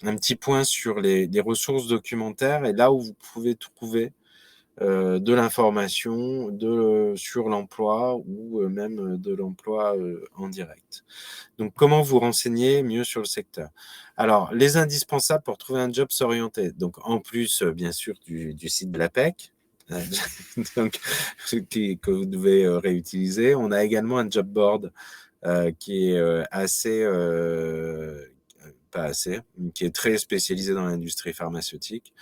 un petit point sur les ressources documentaires et là où vous pouvez trouver de l'information sur l'emploi ou même de l'emploi en direct. Donc, comment vous renseigner mieux sur le secteur? Alors, les indispensables pour trouver un job s'orienter. Donc, en plus, bien sûr, du site de l'APEC, donc, que vous devez réutiliser. On a également un job board qui est pas assez, qui est très spécialisé dans l'industrie pharmaceutique.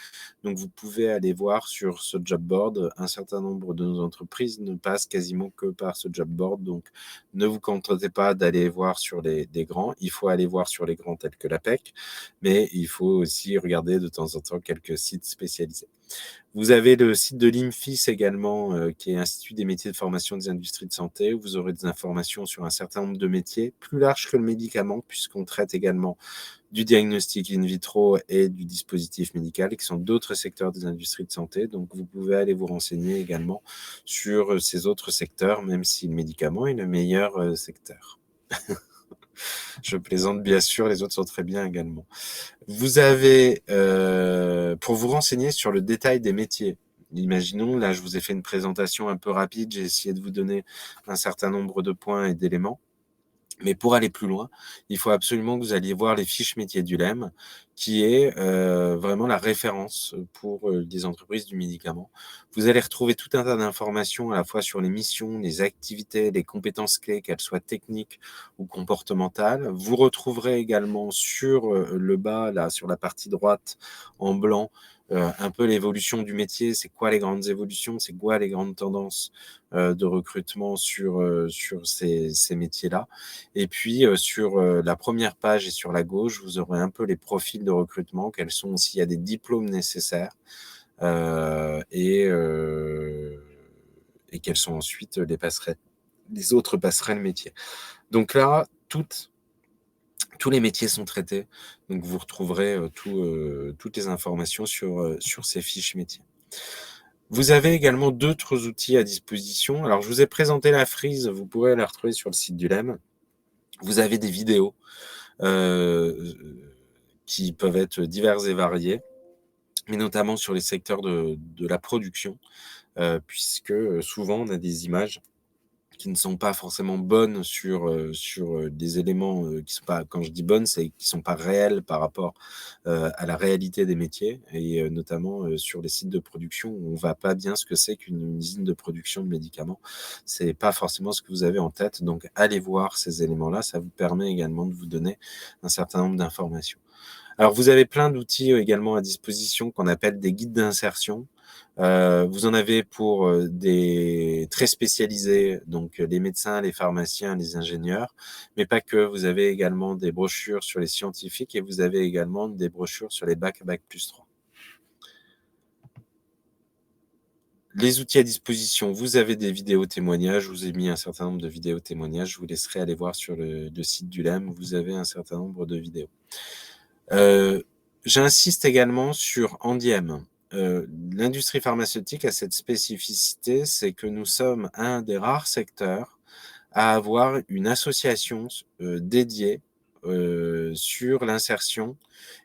Donc, vous pouvez aller voir sur ce job board. Un certain nombre de nos entreprises ne passent quasiment que par ce job board. Donc, ne vous contentez pas d'aller voir sur des grands. Il faut aller voir sur les grands tels que l'APEC, mais il faut aussi regarder de temps en temps quelques sites spécialisés. Vous avez le site de l'IMFIS également, qui est Institut des métiers de formation des industries de santé, où vous aurez des informations sur un certain nombre de métiers, plus larges que le médicament, puisqu'on traite également du diagnostic in vitro et du dispositif médical, qui sont d'autres secteurs des industries de santé. Donc, vous pouvez aller vous renseigner également sur ces autres secteurs, même si le médicament est le meilleur secteur. Je plaisante, bien sûr, les autres sont très bien également. Vous avez, pour vous renseigner sur le détail des métiers, imaginons, là, je vous ai fait une présentation un peu rapide, j'ai essayé de vous donner un certain nombre de points et d'éléments. Mais pour aller plus loin, il faut absolument que vous alliez voir les fiches métiers du LEM, qui est vraiment la référence pour les entreprises du médicament. Vous allez retrouver tout un tas d'informations à la fois sur les missions, les activités, les compétences clés, qu'elles soient techniques ou comportementales. Vous retrouverez également sur le bas, là, sur la partie droite, en blanc, un peu l'évolution du métier, c'est quoi les grandes évolutions, c'est quoi les grandes tendances de recrutement sur ces métiers-là. Et puis, sur la première page et sur la gauche, vous aurez un peu les profils de recrutement, quels sont, s'il y a des diplômes nécessaires, et quelles sont ensuite les autres passerelles métiers. Donc là, tous les métiers sont traités, donc vous retrouverez toutes les informations sur ces fiches métiers. Vous avez également d'autres outils à disposition. Alors, je vous ai présenté la frise, vous pourrez la retrouver sur le site du LEM. Vous avez des vidéos qui peuvent être diverses et variées, mais notamment sur les secteurs de la production, puisque souvent on a des images qui ne sont pas forcément bonnes sur des éléments qui sont pas, quand je dis bonnes, c'est qui sont pas réels par rapport à la réalité des métiers et notamment sur les sites de production où on voit pas bien ce que c'est qu'une usine de production de médicaments. C'est pas forcément ce que vous avez en tête, donc allez voir ces éléments-là, ça vous permet également de vous donner un certain nombre d'informations. Alors, vous avez plein d'outils également à disposition qu'on appelle des guides d'insertion. Vous en avez pour des très spécialisés, donc les médecins, les pharmaciens, les ingénieurs, mais pas que. Vous avez également des brochures sur les scientifiques et vous avez également des brochures sur les bac+3. Les outils à disposition, vous avez des vidéos témoignages, je vous ai mis un certain nombre de vidéos témoignages, je vous laisserai aller voir sur le site du LEM, vous avez un certain nombre de vidéos. J'insiste également sur Andiem. L'industrie pharmaceutique a cette spécificité, c'est que nous sommes un des rares secteurs à avoir une association dédiée sur l'insertion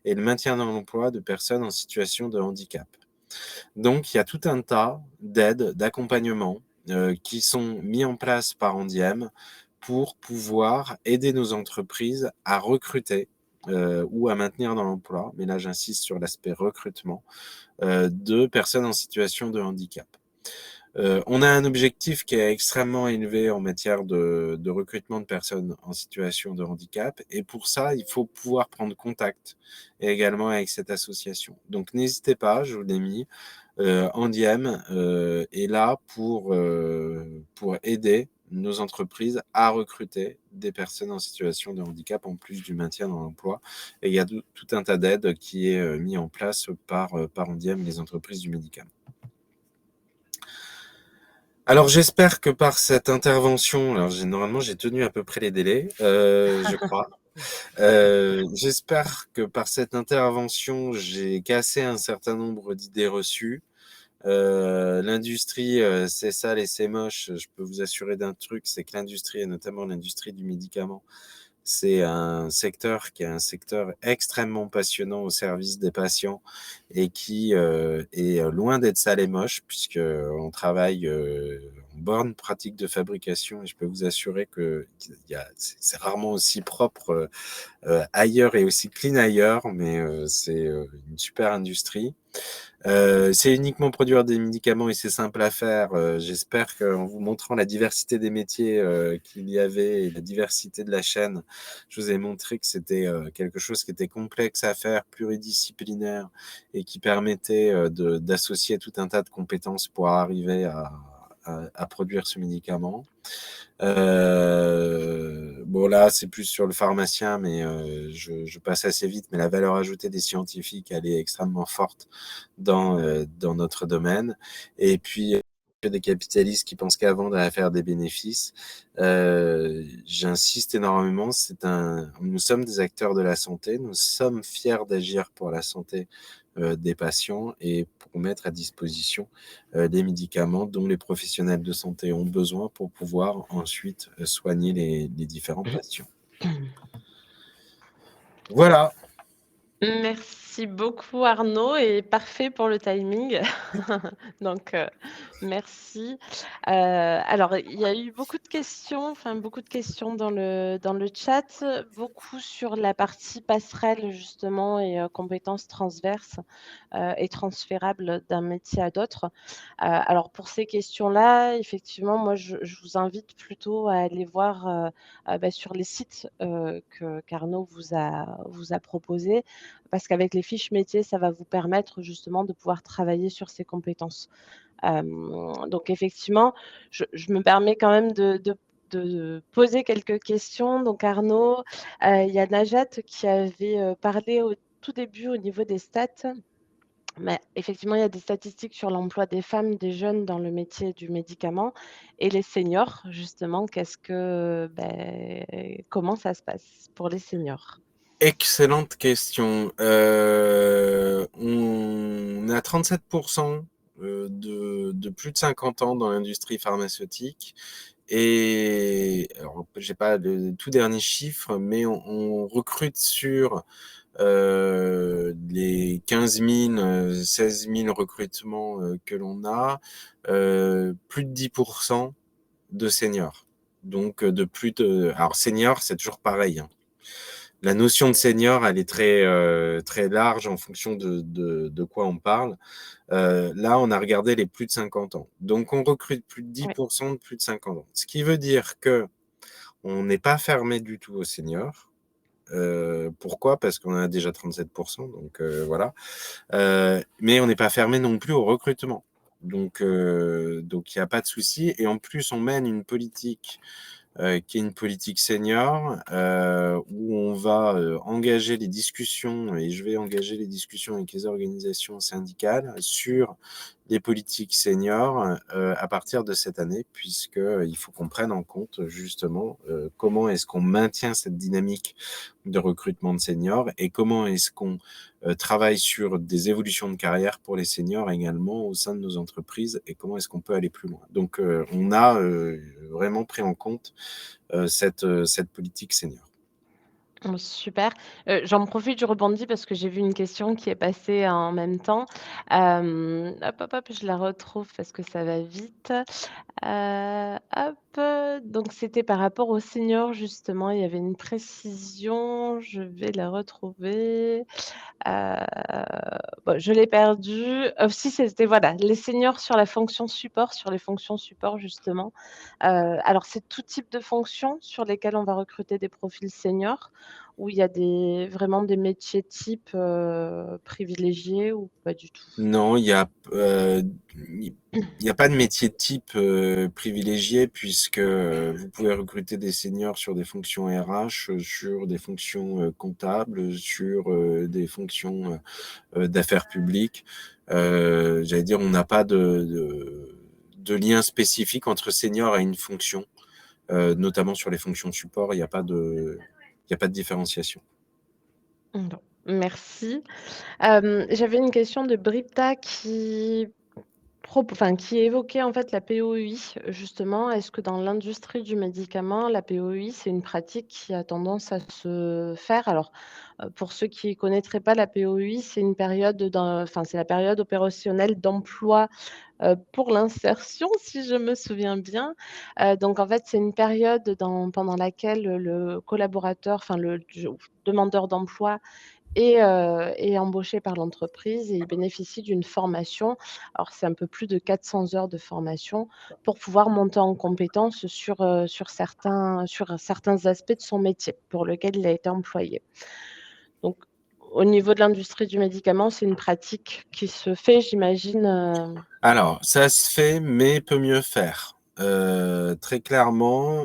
et le maintien dans l'emploi de personnes en situation de handicap. Donc, il y a tout un tas d'aides, d'accompagnements qui sont mis en place par Andiem pour pouvoir aider nos entreprises à recruter ou à maintenir dans l'emploi, mais là j'insiste sur l'aspect recrutement, de personnes en situation de handicap. On a un objectif qui est extrêmement élevé en matière de recrutement de personnes en situation de handicap et pour ça, il faut pouvoir prendre contact également avec cette association. Donc n'hésitez pas, je vous l'ai mis, Andiem est là pour aider nos entreprises à recruter des personnes en situation de handicap en plus du maintien dans l'emploi. Et il y a tout un tas d'aides qui est mis en place par Andiem et les entreprises du médicament. Alors j'espère que par cette intervention, alors normalement j'ai tenu à peu près les délais, je crois. J'espère que par cette intervention, j'ai cassé un certain nombre d'idées reçues. L'industrie, c'est sale et c'est moche. Je peux vous assurer d'un truc, c'est que l'industrie, et notamment l'industrie du médicament, c'est un secteur qui est un secteur extrêmement passionnant au service des patients et qui est loin d'être sale et moche puisque on travaille en bonne pratique de fabrication et je peux vous assurer que c'est rarement aussi propre ailleurs et aussi clean ailleurs, mais c'est une super industrie. C'est uniquement produire des médicaments et c'est simple à faire. J'espère qu'en vous montrant la diversité des métiers qu'il y avait et la diversité de la chaîne, je vous ai montré que c'était quelque chose qui était complexe à faire, pluridisciplinaire et qui permettait d'associer tout un tas de compétences pour arriver à produire ce médicament. Bon là, c'est plus sur le pharmacien, mais je passe assez vite. Mais la valeur ajoutée des scientifiques, elle est extrêmement forte dans notre domaine. Et puis des capitalistes qui pensent qu'à vendre et à faire des bénéfices. J'insiste énormément. Nous sommes des acteurs de la santé. Nous sommes fiers d'agir pour la santé des patients et pour mettre à disposition des médicaments dont les professionnels de santé ont besoin pour pouvoir ensuite soigner les différents patients. Voilà. Merci beaucoup Arnaud et parfait pour le timing. Donc, merci. Alors, il y a eu beaucoup de questions, enfin beaucoup de questions dans le chat, beaucoup sur la partie passerelle justement et compétences transverses et transférables d'un métier à d'autres. Alors, pour ces questions-là, effectivement, moi, je vous invite plutôt à aller voir sur les sites qu'Arnaud vous a proposés parce qu'avec les fiches métiers, ça va vous permettre justement de pouvoir travailler sur ces compétences. Donc effectivement, je me permets quand même de poser quelques questions. Donc Arnaud, il y a Najat qui avait parlé au tout début au niveau des stats. Mais effectivement, il y a des statistiques sur l'emploi des femmes, des jeunes dans le métier du médicament et les seniors, justement, comment ça se passe pour les seniors? Excellente question. On a 37% de plus de 50 ans dans l'industrie pharmaceutique. Et alors, j'ai pas le tout dernier chiffre, mais on recrute sur les 15 000, 16 000 recrutements que l'on a, plus de 10% de seniors. Donc, de plus de... Alors, senior, c'est toujours pareil, hein. La notion de senior, elle est très large en fonction de quoi on parle. Là, on a regardé les plus de 50 ans. Donc, on recrute plus de Oui, 10% de plus de 50 ans. Ce qui veut dire que on n'est pas fermé du tout aux seniors. Pourquoi? Parce qu'on en a déjà 37%, donc voilà. Mais on n'est pas fermé non plus au recrutement. Donc, il n'y a pas de souci. Et en plus, on mène une politique qui est une politique senior, où on va engager les discussions, et je vais engager les discussions avec les organisations syndicales sur les politiques seniors à partir de cette année, puisqu'il faut qu'on prenne en compte justement comment est-ce qu'on maintient cette dynamique de recrutement de seniors et comment est-ce qu'on travaille sur des évolutions de carrière pour les seniors également au sein de nos entreprises et comment est-ce qu'on peut aller plus loin. Donc, on a vraiment pris en compte cette politique senior. oh super. J'en profite, je rebondis parce que j'ai vu une question qui est passée en même temps. Hop, hop, hop, je la retrouve parce que ça va vite. Hop, donc c'était par rapport aux seniors justement, il y avait une précision, je vais la retrouver. Heu, bon, je l'ai perdue. Si c'était voilà, les seniors sur la fonction support, sur les fonctions support justement. Alors c'est tout type de fonctions sur lesquelles on va recruter des profils seniors? Ou il y a vraiment des métiers types, privilégiés ou pas du tout? Non, il y a pas de métier type privilégié puisque vous pouvez recruter des seniors sur des fonctions RH, sur des fonctions comptables, sur des fonctions d'affaires publiques. J'allais dire, on n'a pas de lien spécifique entre senior et une fonction, notamment sur les fonctions support, il y a pas de différenciation. Bon, merci. J'avais une question de Brita qui évoquait en fait la POI justement. Est-ce que dans l'industrie du médicament, la POI, c'est une pratique qui a tendance à se faire? Alors, pour ceux qui ne connaîtraient pas la POI, c'est la période opérationnelle d'emploi, pour l'insertion, si je me souviens bien. Donc en fait, c'est une période pendant laquelle le collaborateur, enfin le demandeur d'emploi est embauché par l'entreprise et il bénéficie d'une formation. Alors c'est un peu plus de 400 heures de formation pour pouvoir monter en compétence sur certains aspects de son métier pour lequel il a été employé. Donc au niveau de l'industrie du médicament, c'est une pratique qui se fait, j'imagine, Alors, ça se fait, mais peut mieux faire. Très clairement,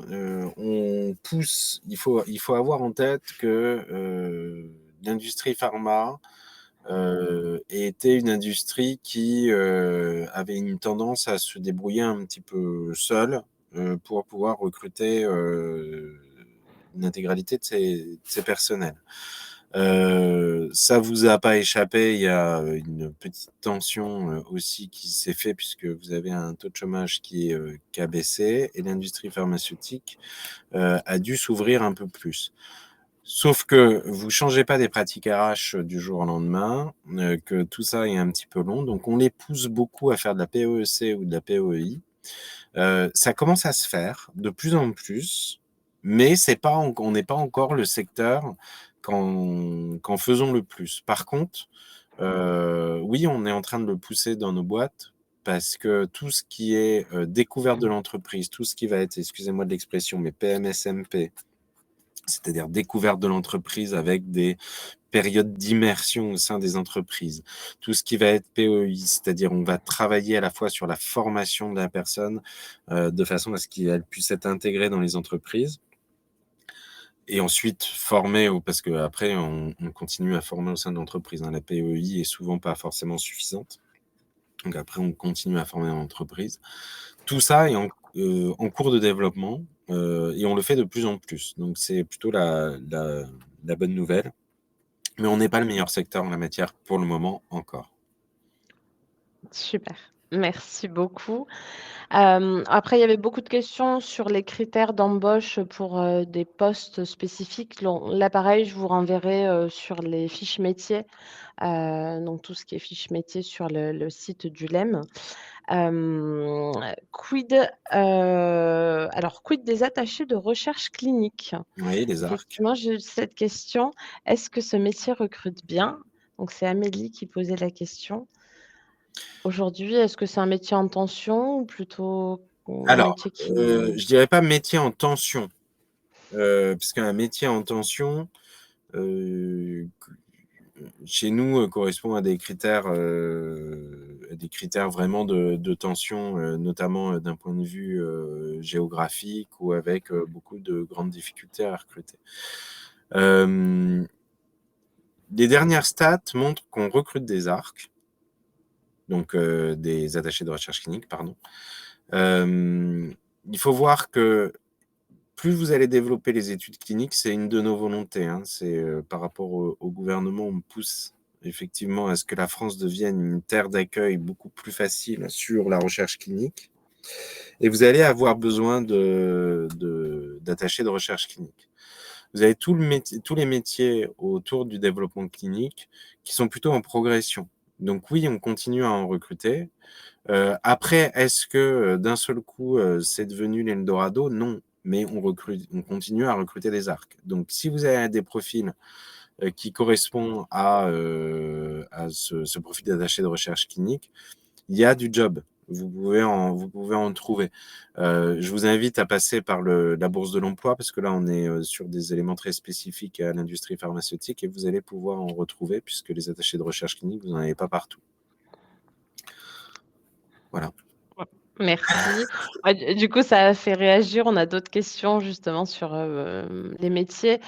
on pousse. Il faut avoir en tête que l'industrie pharma était une industrie qui avait une tendance à se débrouiller un petit peu seule pour pouvoir recruter une intégralité de ses personnels. Ça vous a pas échappé, il y a une petite tension aussi qui s'est fait puisque vous avez un taux de chômage qui a baissé et l'industrie pharmaceutique a dû s'ouvrir un peu plus. Sauf que vous changez pas des pratiques RH du jour au lendemain, que tout ça est un petit peu long, donc on les pousse beaucoup à faire de la PEC ou de la PEI. Ça commence à se faire de plus en plus, mais on n'est pas encore le secteur qu'en faisons le plus. Par contre, oui, on est en train de le pousser dans nos boîtes parce que tout ce qui est découverte de l'entreprise, tout ce qui va être, excusez-moi de l'expression, mais PMSMP, c'est-à-dire découverte de l'entreprise avec des périodes d'immersion au sein des entreprises. Tout ce qui va être POI, c'est-à-dire on va travailler à la fois sur la formation de la personne de façon à ce qu'elle puisse être intégrée dans les entreprises et ensuite former, parce qu'après on continue à former au sein de l'entreprise, hein. La POI est souvent pas forcément suffisante. Donc après, on continue à former en entreprise. Tout ça est en cours de développement et on le fait de plus en plus. Donc c'est plutôt la bonne nouvelle. Mais on n'est pas le meilleur secteur en la matière pour le moment encore. super. Merci beaucoup. Après, il y avait beaucoup de questions sur les critères d'embauche pour, des postes spécifiques. Là, pareil, je vous renverrai, sur les fiches métiers, donc tout ce qui est fiches métiers sur le site du LEM. Hem, quid, quid des attachés de recherche clinique? Oui, les arcs. Effectivement, j'ai eu cette question. Est-ce que ce métier recrute bien? Donc c'est Amélie qui posait la question. Aujourd'hui, est-ce que c'est un métier en tension ou plutôt un Alors, métier qui je dirais pas métier en tension, parce qu'un métier en tension, q chez nous, correspond à des critères vraiment de tension, notamment, d'un point de vue, géographique ou avec, beaucoup de grandes difficultés à recruter. Hem, les dernières stats montrent qu'on recrute des ARC, donc des attachés de recherche clinique, pardon. Il faut voir que plus vous allez développer les études cliniques, c'est une de nos volontés, hein. C'est, par rapport au gouvernement, on pousse effectivement à ce que la France devienne une terre d'accueil beaucoup plus facile sur la recherche clinique et vous allez avoir besoin d'attachés de recherche clinique. Vous avez tous les métiers autour du développement clinique qui sont plutôt en progression. Donc oui, on continue à en recruter. Après, est-ce que, d'un seul coup, c'est devenu l'Eldorado? Non, mais on continue à recruter des ARC. Donc si vous avez des profils, qui correspondent à ce profil d'attaché de recherche clinique, il y a du job. Vous pouvez en trouver. Je vous invite à passer par la bourse de l'emploi parce que là, on est, sur des éléments très spécifiques à l'industrie pharmaceutique et vous allez pouvoir en retrouver puisque les attachés de recherche clinique, vous n'en avez pas partout. Voilà. merci. Ouais, du coup, ça a fait réagir. On a d'autres questions justement sur, les métiers.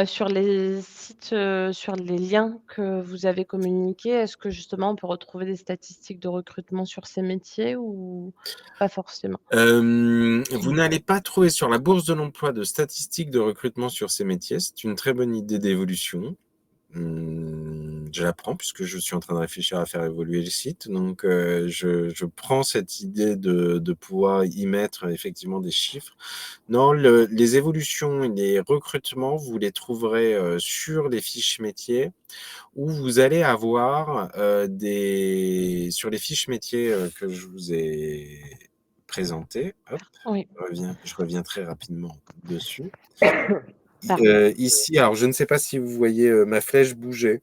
Sur les sites, sur les liens que vous avez communiqués, est-ce que justement on peut retrouver des statistiques de recrutement sur ces métiers ou pas forcément? Vous n'allez pas trouver sur la bourse de l'emploi de statistiques de recrutement sur ces métiers. C'est une très bonne idée d'évolution. Je la prends puisque je suis en train de réfléchir à faire évoluer le site. Donc, je prends cette idée de pouvoir y mettre effectivement des chiffres. Non, les évolutions et les recrutements, vous les trouverez sur les fiches métiers où vous allez avoir sur les fiches métiers que je vous ai présentées. Hop, Oui, je reviens très rapidement dessus. pardon. Ici, alors je ne sais pas si vous voyez ma flèche bouger.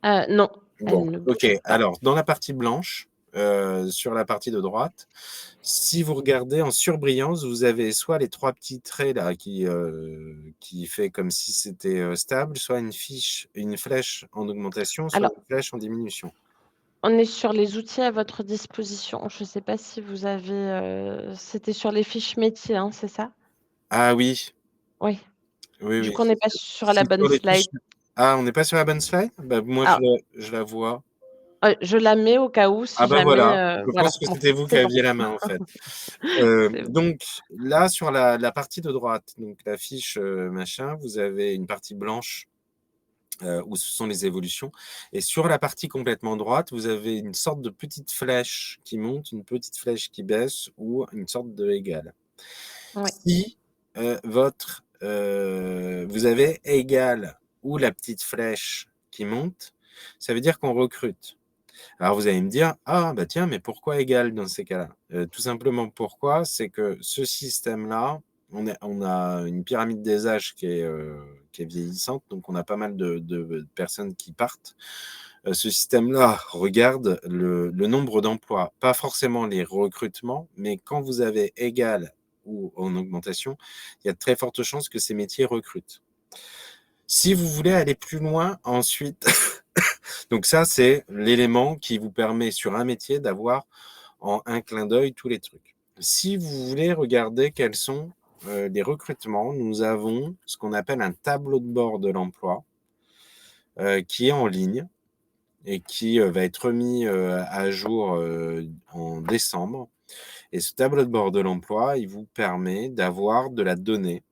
Non, Bon, elle ne ok. bouge pas. Alors, dans la partie blanche, sur la partie de droite, si vous regardez en surbrillance, vous avez soit les trois petits traits là qui fait comme si c'était stable, soit une flèche en augmentation, soit Alors, une flèche en diminution. on est sur les outils à votre disposition. Je ne sais pas si vous avez, c'était sur les fiches métiers, hein, c'est ça? Ah oui, Oui. oui, Du oui. coup, on n'est pas sur la C'est bonne sur les slide. fiches. Ah, on n'est pas sur la bonne slide? Bah, moi, Alors, je la vois. je la mets au cas où Ah si bah jamais, voilà, je voilà, pense que bon, c'était vous qui c'est bon. aviez la main en fait. C'est bon. Donc là, sur la partie de droite, donc la fiche machin, vous avez une partie blanche où ce sont les évolutions. Et sur la partie complètement droite, vous avez une sorte de petite flèche qui monte, une petite flèche qui baisse ou une sorte de égal. Oui. Si vous avez égal ou la petite flèche qui monte, ça veut dire qu'on recrute. Alors vous allez me dire, ah bah tiens, mais pourquoi égal dans ces cas-là? Tout simplement pourquoi, c'est que ce système-là, on a une pyramide des âges qui est vieillissante, donc on a pas mal de personnes qui partent. Ce système-là regarde le nombre d'emplois, pas forcément les recrutements, mais quand vous avez égal ou en augmentation, il y a de très fortes chances que ces métiers recrutent. Si vous voulez aller plus loin, ensuite, donc ça, c'est l'élément qui vous permet sur un métier d'avoir en un clin d'œil tous les trucs. Si vous voulez regarder quels sont les recrutements, nous avons ce qu'on appelle un tableau de bord de l'emploi qui est en ligne et qui va être mis à jour en décembre. Et ce tableau de bord de l'emploi, il vous permet d'avoir de la donnée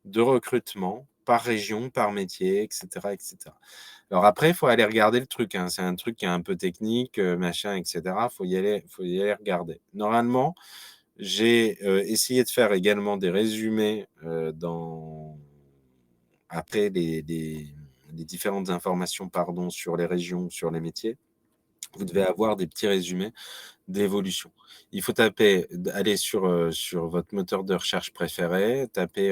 de recrutement par région, par métier, et cetera, et cetera. Alors après, il faut aller regarder le truc, hein. C'est un truc qui est un peu technique, machin, et cetera. Faut y aller regarder. Normalement, j'ai, essayé de faire également des résumés, dans après les différentes informations, pardon, sur les régions, sur les métiers. Vous devez avoir des petits résumés d'évolution. Il faut taper aller sur votre moteur de recherche préféré, taper,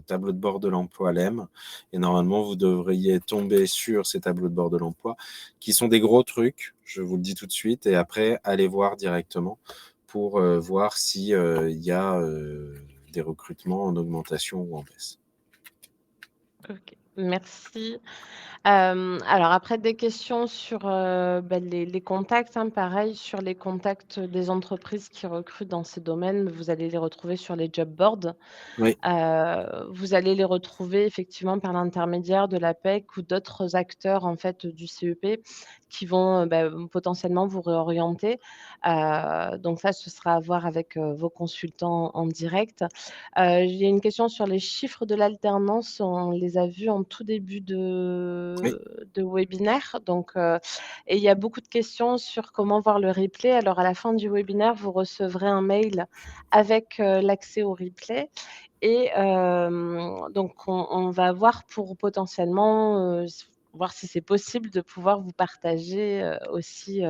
tableau de bord de l'emploi LEM et normalement vous devriez tomber sur ces tableaux de bord de l'emploi qui sont des gros trucs, je vous le dis tout de suite et après allez voir directement pour, voir si, il y a, des recrutements en augmentation ou en baisse. OK, merci. Alors après des questions sur, les contacts, hein, pareil sur les contacts des entreprises qui recrutent dans ces domaines, vous allez les retrouver sur les job boards. Oui, Vous allez les retrouver effectivement par l'intermédiaire de l'APEC ou d'autres acteurs en fait du CEP qui vont, potentiellement vous réorienter. Donc ça, ce sera à voir avec, vos consultants en direct. Il y a une question sur les chiffres de l'alternance. On les a vus en tout début oui, de webinaire, donc et il y a beaucoup de questions sur comment voir le replay. Alors à la fin du webinaire, vous recevrez un mail avec, l'accès au replay et donc on va voir pour potentiellement, voir si c'est possible de pouvoir vous partager, aussi,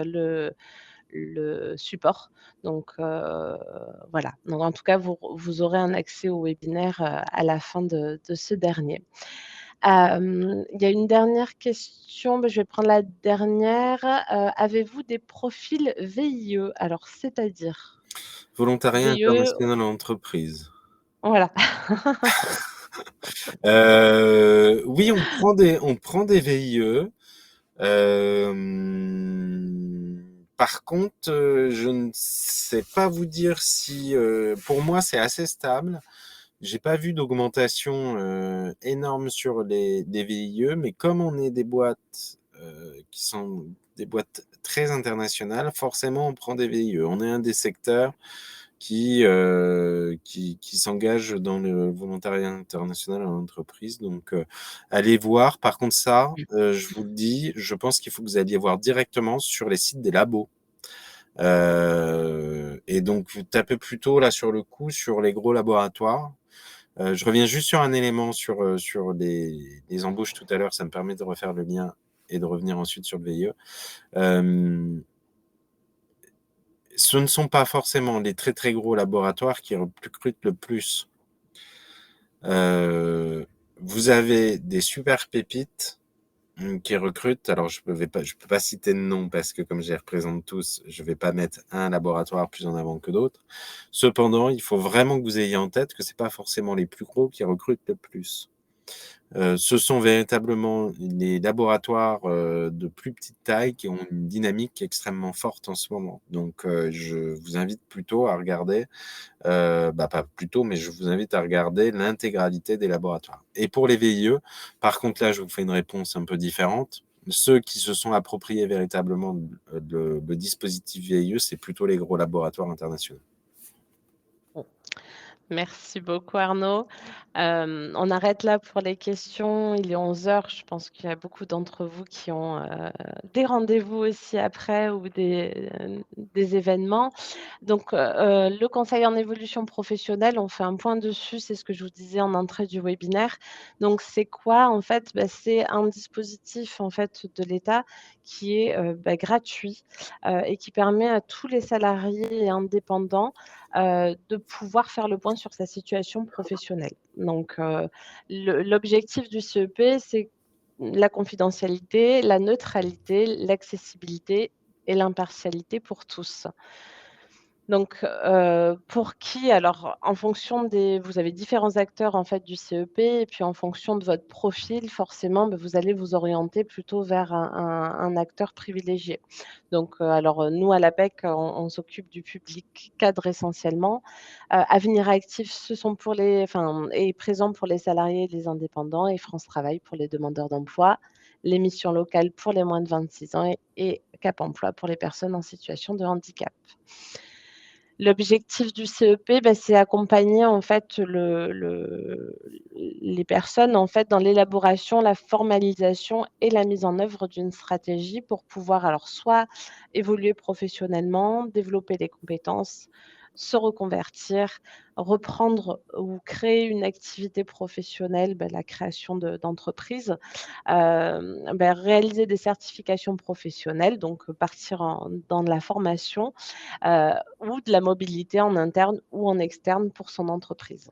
le support. Donc voilà. Donc en tout cas, vous aurez un accès au webinaire, à la fin de ce dernier. Il y a une dernière question, je vais prendre la dernière. Avez-vous des profils VIE? Alors c'est-à-dire? volontariat VIE international en entreprise. voilà. Oui, on prend des VIE. Par contre, je ne sais pas vous dire si, pour moi, c'est assez stable. J'ai pas vu d'augmentation, énorme sur les VIE, mais comme on est des boîtes, qui sont des boîtes très internationales, forcément on prend des VIE. On est un des secteurs qui s'engagent dans le volontariat international en entreprise. Donc, allez voir. Par contre, ça, je vous le dis, je pense qu'il faut que vous alliez voir directement sur les sites des labos. Et donc, vous tapez plutôt là sur le coup sur les gros laboratoires. Je reviens juste sur un élément sur les embauches tout à l'heure. Ça me permet de refaire le lien et de revenir ensuite sur le VIE. Euh, Ce ne sont pas forcément les très très gros laboratoires qui recrutent le plus. Euh, Vous avez des super pépites qui recrutent. Alors je peux pas citer de nom parce que comme je les représente tous, je vais pas mettre un laboratoire plus en avant que d'autres. Cependant, il faut vraiment que vous ayez en tête que c'est pas forcément les plus gros qui recrutent le plus. Ce sont véritablement les laboratoires, de plus petite taille qui ont une dynamique extrêmement forte en ce moment. Donc, je vous invite plutôt à regarder, pas plutôt, mais je vous invite à regarder l'intégralité des laboratoires. Et pour les VIE, par contre, là, je vous fais une réponse un peu différente. Ceux qui se sont appropriés véritablement, le dispositif VIE, c'est plutôt les gros laboratoires internationaux. Merci beaucoup Arnaud. On arrête là pour les questions. Il est 11 heures. Je pense qu'il y a beaucoup d'entre vous qui ont, des rendez-vous aussi après ou des événements. Donc, le conseil en évolution professionnelle, on fait un point dessus, c'est ce que je vous disais en entrée du webinaire. Donc c'est quoi en fait? C'est un dispositif en fait de l'État qui est, gratuit, et qui permet à tous les salariés et indépendants, de pouvoir faire le point sur sa situation professionnelle. Donc, l'objectif du CEP, c'est la confidentialité, la neutralité, l'accessibilité et l'impartialité pour tous. Donc, pour qui? Alors, en fonction des vous avez différents acteurs, en fait, du CEP et puis en fonction de votre profil, forcément, vous allez vous orienter plutôt vers un acteur privilégié. Donc, nous, à l'APEC, on s'occupe du public cadre essentiellement. Avenir Actif, ce sont pour les enfin, est présent pour les salariés et les indépendants et France Travail pour les demandeurs d'emploi. Les missions locales pour les moins de 26 ans et Cap emploi pour les personnes en situation de handicap. L'objectif du CEP, bah, c'est accompagner en fait les personnes en fait dans l'élaboration, la formalisation et la mise en œuvre d'une stratégie pour pouvoir alors soit évoluer professionnellement, développer des compétences, se reconvertir, reprendre ou créer une activité professionnelle, bah, la création d'entreprises, réaliser des certifications professionnelles, donc partir dans de la formation, ou de la mobilité en interne ou en externe pour son entreprise.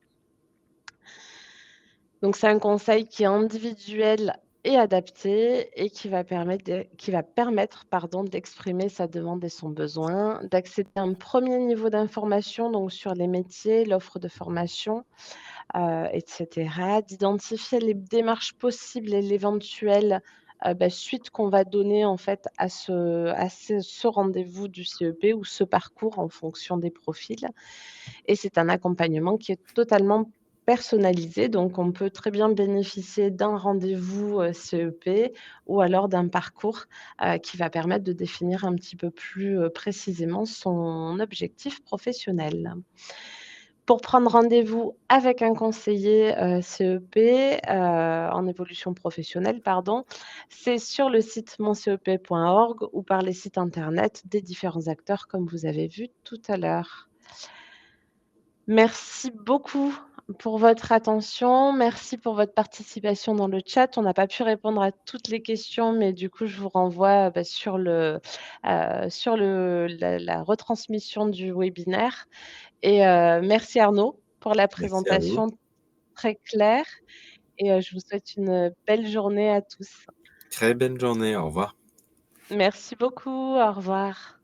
Donc c'est un conseil qui est individuel et adapté et qui va permettre, pardon, d'exprimer sa demande et son besoin, d'accéder à un premier niveau d'information donc sur les métiers, l'offre de formation, et cetera, d'identifier les démarches possibles et l'éventuelle, suite qu'on va donner en fait à ce rendez-vous du CEP ou ce parcours en fonction des profils et c'est un accompagnement qui est totalement personnalisé, donc on peut très bien bénéficier d'un rendez-vous, CEP ou alors d'un parcours, qui va permettre de définir un petit peu plus, précisément son objectif professionnel. Pour prendre rendez-vous avec un conseiller, CEP, en évolution professionnelle, pardon, c'est sur le site moncep.org ou par les sites internet des différents acteurs comme vous avez vu tout à l'heure. Merci beaucoup pour votre attention. Merci pour votre participation dans le chat. On n'a pas pu répondre à toutes les questions, mais du coup, je vous renvoie, sur la retransmission du webinaire et merci Arnaud pour la Merci à vous. présentation très claire et je vous souhaite une belle journée à tous. Très belle journée. Au revoir. Merci beaucoup. Au revoir.